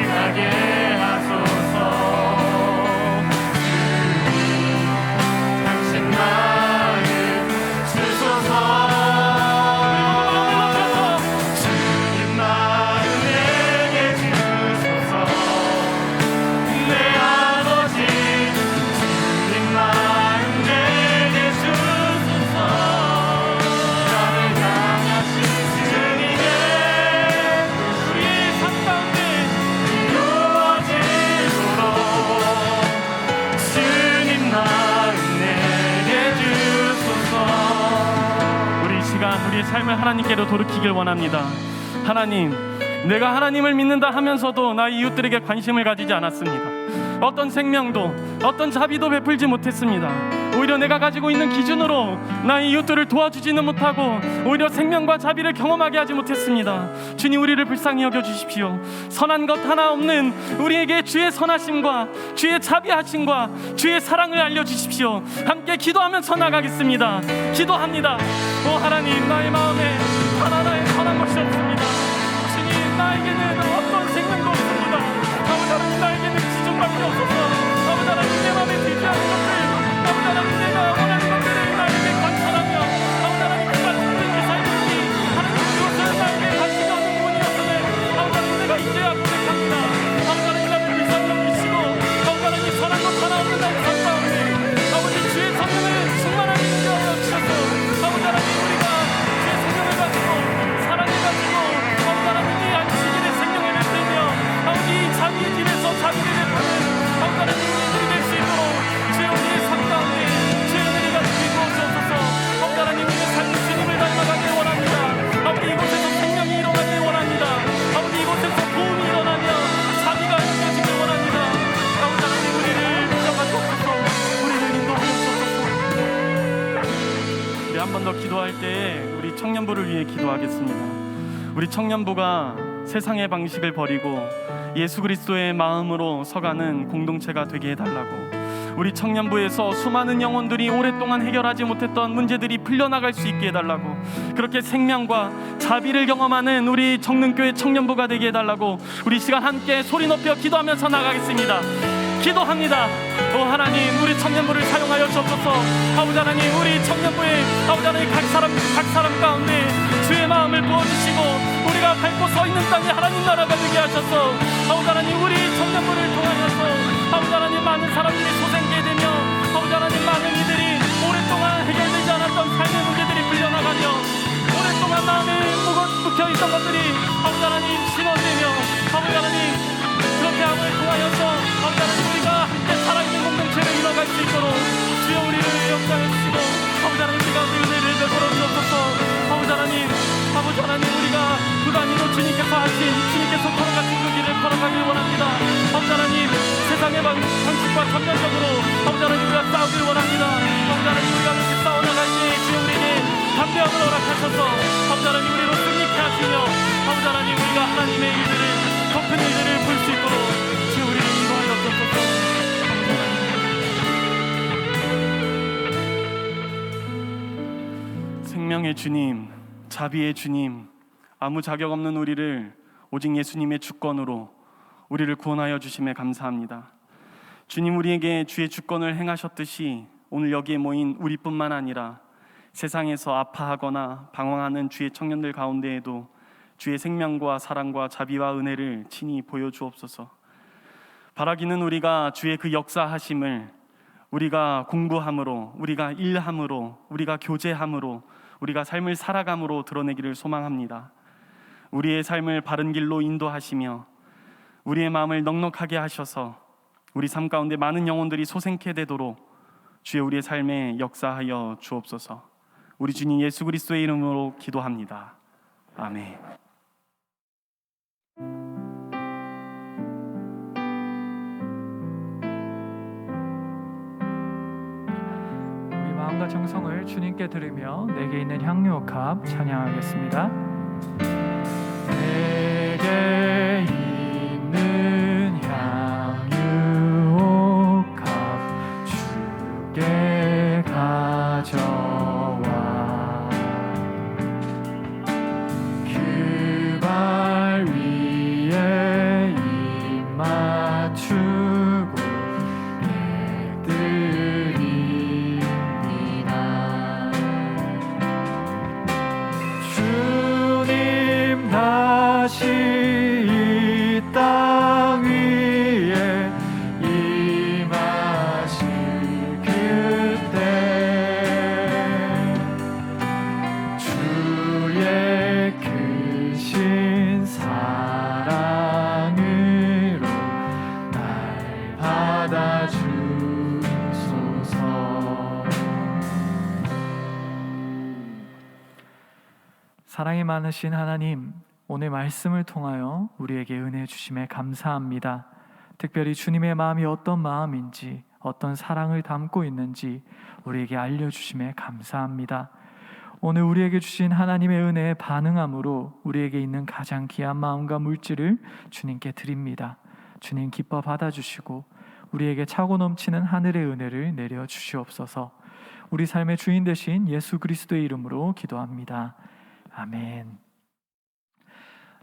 가게 하소서. 당신 마음 주소서. 주님 마음 내게 주소서. 내 아버지 주님 마음 내게 주소서. 나를 향하신 주님의 우리의 삶 가운데 이루어지도록 주님 마음 내게 주소서. 우리 이 시간 우리의 삶을 하나님께로 돌이키길 원합니다. 하나님, 내가 하나님을 믿는다 하면서도 나의 이웃들에게 관심을 가지지 않았습니다. 어떤 생명도 어떤 자비도 베풀지 못했습니다. 오히려 내가 가지고 있는 기준으로 나의 이웃들을 도와주지는 못하고 오히려 생명과 자비를 경험하게 하지 못했습니다. 주님, 우리를 불쌍히 여겨주십시오. 선한 것 하나 없는 우리에게 주의 선하심과 주의 자비하심과 주의 사랑을 알려주십시오. 함께 기도하면서 나가겠습니다. 기도합니다. 오 하나님, 나의 마음에 하나하나의 선한 것이 없습니다. 청년부를 위해 기도하겠습니다. 우리 청년부가 세상의 방식을 버리고 예수 그리스도의 마음으로 서가는 공동체가 되게 해달라고, 우리 청년부에서 수많은 영혼들이 오랫동안 해결하지 못했던 문제들이 풀려나갈 수 있게 해달라고, 그렇게 생명과 자비를 경험하는 우리 정릉교회 청년부가 되게 해달라고 우리 시간 함께 소리 높여 기도하면서 나가겠습니다. 기도합니다. 오 하나님, 우리 청년부를 사용하여 주옵소서. 아버지 하나님, 우리 청년부에 아버지 하나님 각 사람 가운데 주의 마음을 부어주시고 우리가 밟고 서 있는 땅에 하나님 나라가 되게 하셔서 아버지 하나님, 우리 청년부를 통하여서 아버지 하나님 많은 사람들이 소생케 되며 아버지 하나님 많은 이들이 오랫동안 해결되지 않았던 삶의 문제들이 풀려나가며 오랫동안 마음에 묵혀있던 것들이 아버지 하나님 신어되며 아버지 하나님 그렇게 함을 통하여서 아버지 하나님 우리가 함께 살아있는 공동체를 이뤄갈 수 있도록 주여 우리를 역사해 주시고 아버지 하나님 우리가 은혜를 베풀어 주옵소서. 아버지 하나님 우리가 불안히도 주님께서 하신 주님께서 걸어가신 그 길을 걸어가길 원합니다. 아버지 하나님 세상의 방식과 전면적으로 아버지 하나님 우리가 싸우길 원합니다. 아버지 하나님 우리가 그렇게 싸워나갈 때 주여 우리에게 담대함을 허락하셔서 아버지 하나님 우리로 승리케 하시며 아버지 하나님 우리가 하나님의 일들을 더 큰 일들을 볼 수 있도록 주여 우리를 인도하여 주옵소서. 생명의 주님, 자비의 주님, 아무 자격 없는 우리를 오직 예수님의 주권으로 우리를 구원하여 주심에 감사합니다. 주님, 우리에게 주의 주권을 행하셨듯이 오늘 여기에 모인 우리뿐만 아니라 세상에서 아파하거나 방황하는 주의 청년들 가운데에도 주의 생명과 사랑과 자비와 은혜를 친히 보여주옵소서. 바라기는 우리가 주의 그 역사하심을 우리가 공부함으로, 우리가 일함으로, 우리가 교제함으로, 우리가 삶을 살아감으로 드러내기를 소망합니다. 우리의 삶을 바른 길로 인도하시며 우리의 마음을 넉넉하게 하셔서 우리 삶 가운데 많은 영혼들이 소생케 되도록 주여 우리의 삶에 역사하여 주옵소서. 우리 주님 예수 그리스도의 이름으로 기도합니다. 아멘. 우리 마음과 정성을 주님께 드리며 내게 있는 향유옥합 찬양하겠습니다. 내게 있는 향유옥합 주께 가져와 그 발 위에 입 맞추고 예드립니다. 주님 다시 이 땅 위에 임하실 그때 주의 크신 사랑으로 날 받아주소서. 사랑이 많으신 하나님, 오늘 말씀을 통하여 우리에게 은혜 주심에 감사합니다. 특별히 주님의 마음이 어떤 마음인지, 어떤 사랑을 담고 있는지 우리에게 알려주심에 감사합니다. 오늘 우리에게 주신 하나님의 은혜에 반응함으로 우리에게 있는 가장 귀한 마음과 물질을 주님께 드립니다. 주님 기뻐 받아주시고 우리에게 차고 넘치는 하늘의 은혜를 내려 주시옵소서. 우리 삶의 주인 되신 예수 그리스도의 이름으로 기도합니다. 아멘.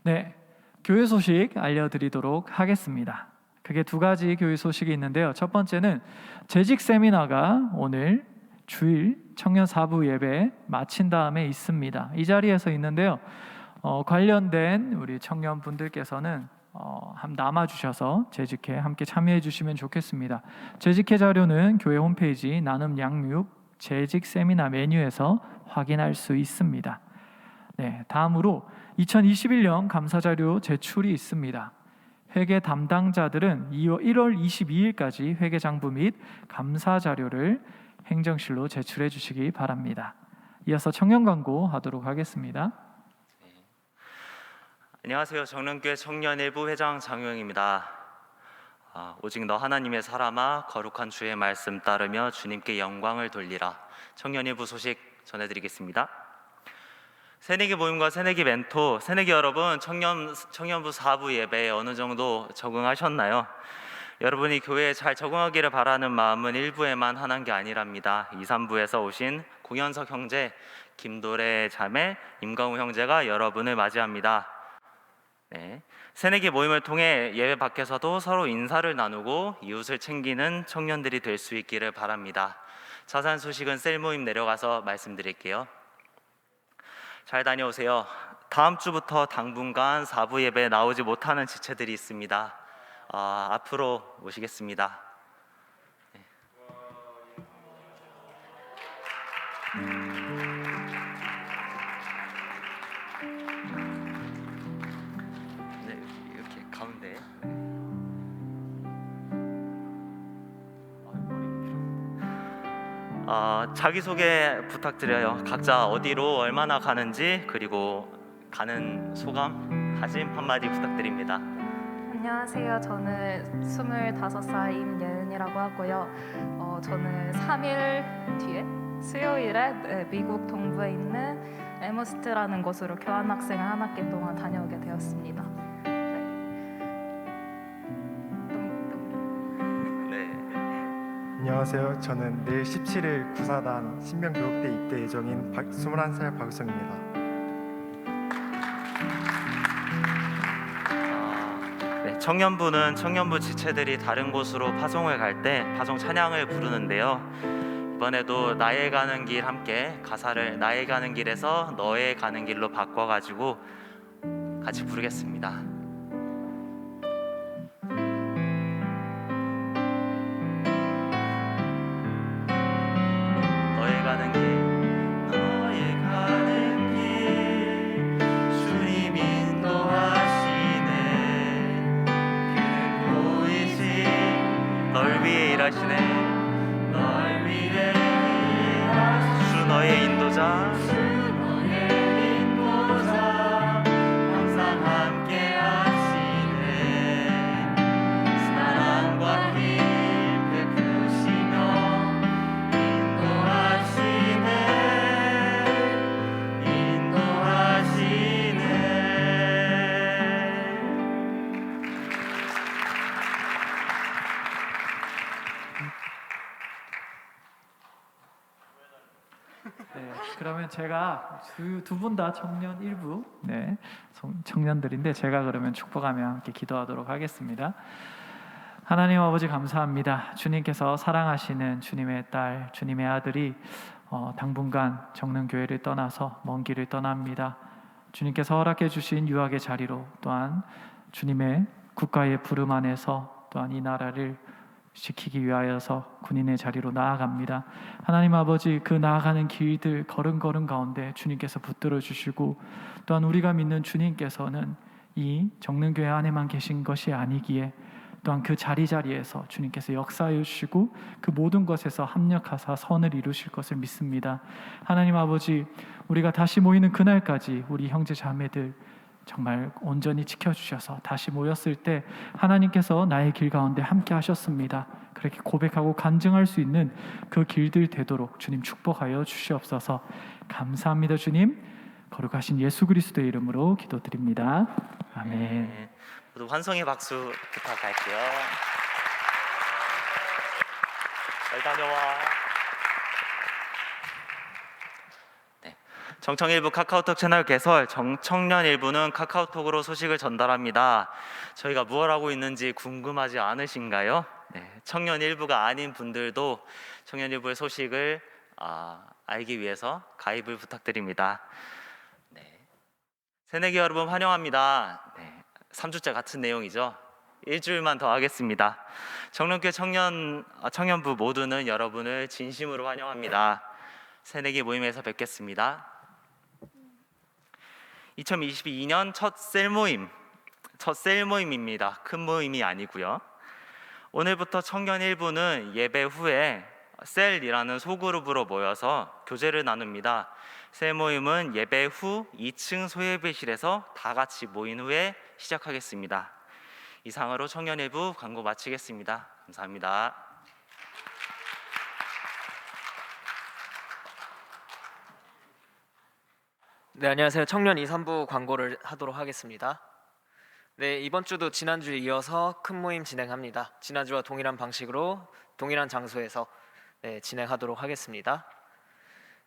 네, 교회 소식 알려드리도록 하겠습니다. 크게 두 가지 교회 소식이 있는데요. 첫 번째는 재직 세미나가 오늘 주일 청년 4부 예배 마친 다음에 있습니다. 이 자리에서 있는데요. 관련된 우리 청년분들께서는 남아주셔서 재직회 함께 참여해 주시면 좋겠습니다. 재직회 자료는 교회 홈페이지 나눔 양육 재직 세미나 메뉴에서 확인할 수 있습니다. 네, 다음으로 2021년 감사자료 제출이 있습니다. 회계 담당자들은 1월 22일까지 회계장부 및 감사자료를 행정실로 제출해 주시기 바랍니다. 이어서 청년 광고 하도록 하겠습니다. 안녕하세요. 정릉교회 청년일부 회장 장용입니다. 오직 너 하나님의 사람아 거룩한 주의 말씀 따르며 주님께 영광을 돌리라. 청년일부 소식 전해드리겠습니다. 새내기 모임과 새내기 멘토, 새내기 여러분, 청년부 4부 예배에 어느 정도 적응하셨나요? 여러분이 교회에 잘 적응하기를 바라는 마음은 1부에만 한한 게 아니랍니다. 2, 3부에서 오신 공현석 형제, 김도래 자매, 임강우 형제가 여러분을 맞이합니다. 네. 새내기 모임을 통해 예배 밖에서도 서로 인사를 나누고 이웃을 챙기는 청년들이 될 수 있기를 바랍니다. 자세한 소식은 셀 모임 내려가서 말씀드릴게요. 잘 다녀오세요. 다음 주부터 당분간 4부 예배에 나오지 못하는 지체들이 있습니다. 앞으로 모시겠습니다. 네, 이렇게 가운데. 자기소개 부탁드려요. 각자 어디로 얼마나 가는지, 그리고 가는 소감, 다짐 한마디 부탁드립니다. 안녕하세요. 저는 25살 임예은이라고 하고요. 저는 3일 뒤에 수요일에 미국 동부에 있는 에머스트라는 곳으로 교환학생을 한 학기 동안 다녀오게 되었습니다. 안녕하세요. 저는 내일 17일 구사단 신병교육대 입대 예정인 21살 박우성입니다. 청년부는 청년부 지체들이 다른 곳으로 파송을 갈 때 파송 찬양을 부르는데요. 이번에도 나의 가는 길 함께 가사를 나의 가는 길에서 너의 가는 길로 바꿔가지고 같이 부르겠습니다. 너의 가는 길, 너의 가는 길, 주님 인도하시네. 그는 보이지, 널 위해 일하시네. 널 위해 일하시네. 주 너의 인도자, 주 너의 인도자, 항상 함께 하시네. 사랑과 힘 베푸시며 네, 그러면 제가 두 분 다 청년 일부 청년들인데 제가 그러면 축복하며 함께 기도하도록 하겠습니다. 하나님 아버지 감사합니다. 주님께서 사랑하시는 주님의 딸, 주님의 아들이 당분간 정릉교회를 떠나서 먼 길을 떠납니다. 주님께서 허락해 주신 유학의 자리로 또한 주님의 국가의 부름 안에서 또한 이 나라를 지키기 위하여서 군인의 자리로 나아갑니다. 하나님 아버지, 그 나아가는 길들 걸음걸음 가운데 주님께서 붙들어 주시고 또한 우리가 믿는 주님께서는 이 정릉교회 안에만 계신 것이 아니기에 또한 그 자리자리에서 주님께서 역사해 주시고 그 모든 것에서 합력하사 선을 이루실 것을 믿습니다. 하나님 아버지, 우리가 다시 모이는 그날까지 우리 형제 자매들 정말 온전히 지켜주셔서 다시 모였을 때 하나님께서 나의 길 가운데 함께 하셨습니다. 그렇게 고백하고 간증할 수 있는 그 길들 되도록 주님 축복하여 주시옵소서. 감사합니다. 주님, 거룩하신 예수 그리스도의 이름으로 기도드립니다. 아멘. 네, 모두 환성의 박수 부탁할게요. 잘 다녀와. 정청일부 카카오톡 채널 개설, 정청년일부는 카카오톡으로 소식을 전달합니다. 저희가 무엇 하고 있는지 궁금하지 않으신가요? 네, 청년일부가 아닌 분들도 청년일부의 소식을 알기 위해서 가입을 부탁드립니다. 네. 새내기 여러분 환영합니다. 네, 3주째 같은 내용이죠. 일주일만 더 하겠습니다. 정릉교회 청년부 모두는 여러분을 진심으로 환영합니다. 새내기 모임에서 뵙겠습니다. 2022년 첫 셀모임입니다. 큰 모임이 아니고요. 오늘부터 청년 일부는 예배 후에 셀이라는 소그룹으로 모여서 교제를 나눕니다. 셀모임은 예배 후 2층 소예배실에서 다 같이 모인 후에 시작하겠습니다. 이상으로 청년 일부 광고 마치겠습니다. 감사합니다. 네, 안녕하세요. 청년 2, 3부 광고를 하도록 하겠습니다. 네, 이번 주도 지난주에 이어서 큰 모임 진행합니다. 지난주와 동일한 방식으로 동일한 장소에서 진행하도록 하겠습니다.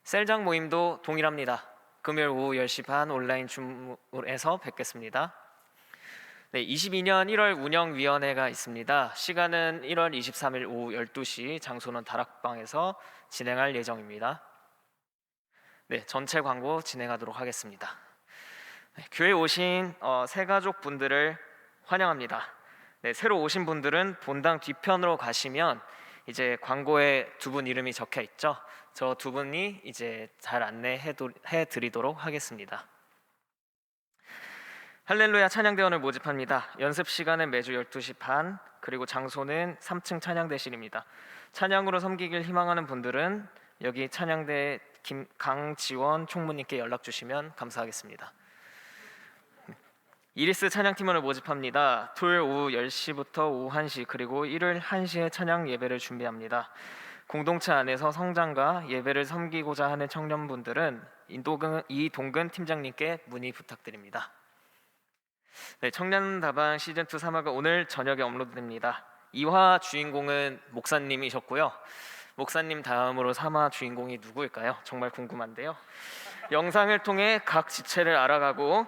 셀장 모임도 동일합니다. 금요일 오후 10시 반 온라인 줌에서 뵙겠습니다. 네, 22년 1월 운영위원회가 있습니다. 시간은 1월 23일 오후 12시, 장소는 다락방에서 진행할 예정입니다. 네, 전체 광고 진행하도록 하겠습니다. 네, 교회 오신 새가족 분들을 환영합니다. 네, 새로 오신 분들은 본당 뒤편으로 가시면 이제 광고에 두 분 이름이 적혀 있죠. 저 두 분이 이제 잘 안내해 드리도록 하겠습니다. 할렐루야 찬양대원을 모집합니다. 연습 시간은 매주 12시 반, 그리고 장소는 3층 찬양대실입니다. 찬양으로 섬기길 희망하는 분들은 여기 찬양대 강지원 총무님께 연락 주시면 감사하겠습니다. 이리스 찬양팀원을 모집합니다. 토요일 오후 10시부터 오후 1시, 그리고 일요일 1시에 찬양 예배를 준비합니다. 공동체 안에서 성장과 예배를 섬기고자 하는 청년분들은 이동근 팀장님께 문의 부탁드립니다. 네, 청년다방 시즌2 3화가 오늘 저녁에 업로드됩니다. 2화 주인공은 목사님이셨고요. 목사님 다음으로 3화 주인공이 누구일까요? 정말 궁금한데요. 영상을 통해 각 지체를 알아가고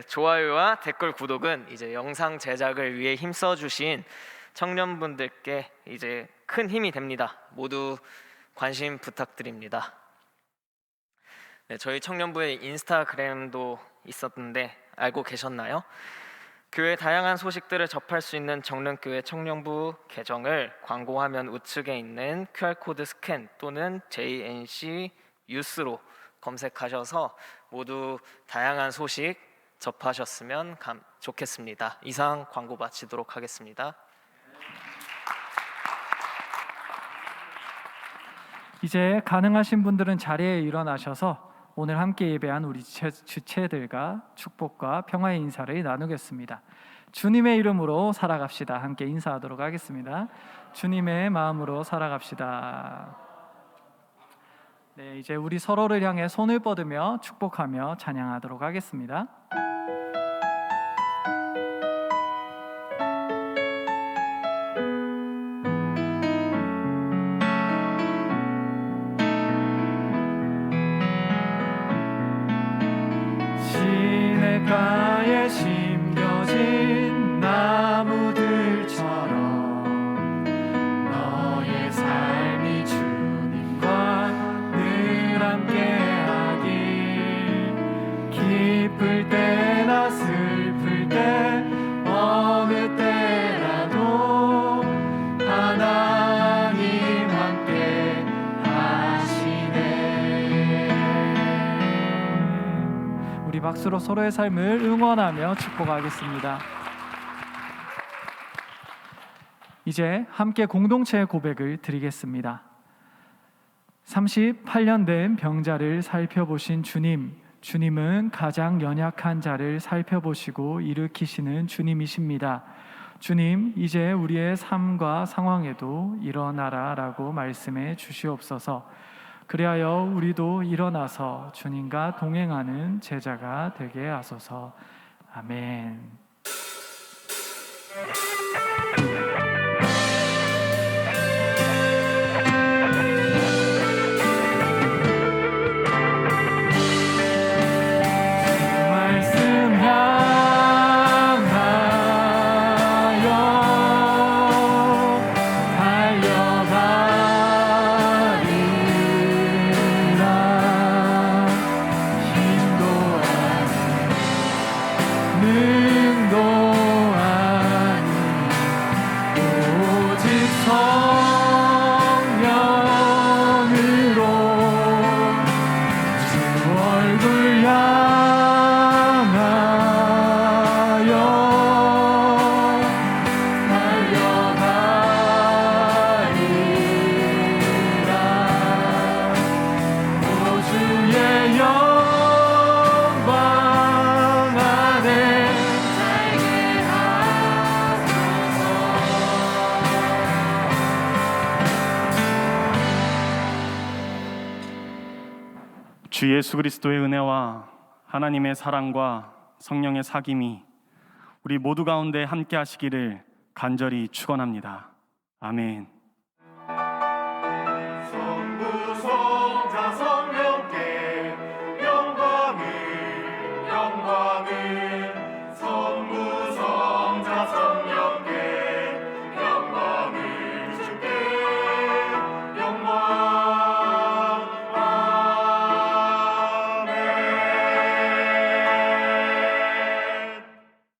좋아요와 댓글 구독은 이제 영상 제작을 위해 힘써 주신 청년분들께 이제 큰 힘이 됩니다. 모두 관심 부탁드립니다. 네, 저희 청년부의 인스타그램도 있었는데 알고 계셨나요? 교회 다양한 소식들을 접할 수 있는 정릉교회 청년부 계정을 광고 화면 우측에 있는 QR코드 스캔 또는 JNC 뉴스로 검색하셔서 모두 다양한 소식 접하셨으면 좋겠습니다. 이상 광고 마치도록 하겠습니다. 이제 가능하신 분들은 자리에 일어나셔서 오늘 함께 예배한 우리 주체들과 축복과 평화의 인사를 나누겠습니다. 주님의 이름으로 살아갑시다. 함께 인사하도록 하겠습니다. 주님의 마음으로 살아갑시다. 네, 이제 우리 서로를 향해 손을 뻗으며 축복하며 찬양하도록 하겠습니다. 시냇가에 심겨진 나무들처럼 너의 삶이 주님과 늘 함께하길, 기쁠 때나 슬플 때 어느 때라도 하나님 함께 하시네. 우리 박수로 서로의 삶을 응원하며 축복하겠습니다. 이제 함께 공동체의 고백을 드리겠습니다. 38년 된 병자를 살펴보신 주님은 가장 연약한 자를 살펴보시고 일으키시는 주님이십니다. 주님, 이제 우리의 삶과 상황에도 일어나라 라고 말씀해 주시옵소서. 그리하여 우리도 일어나서 주님과 동행하는 제자가 되게 하소서. 아멘. 영광 안에 주 예수 그리스도의 은혜와 하나님의 사랑과 성령의 사귐이 우리 모두 가운데 함께 하시기를 간절히 축원합니다. 아멘. 성부서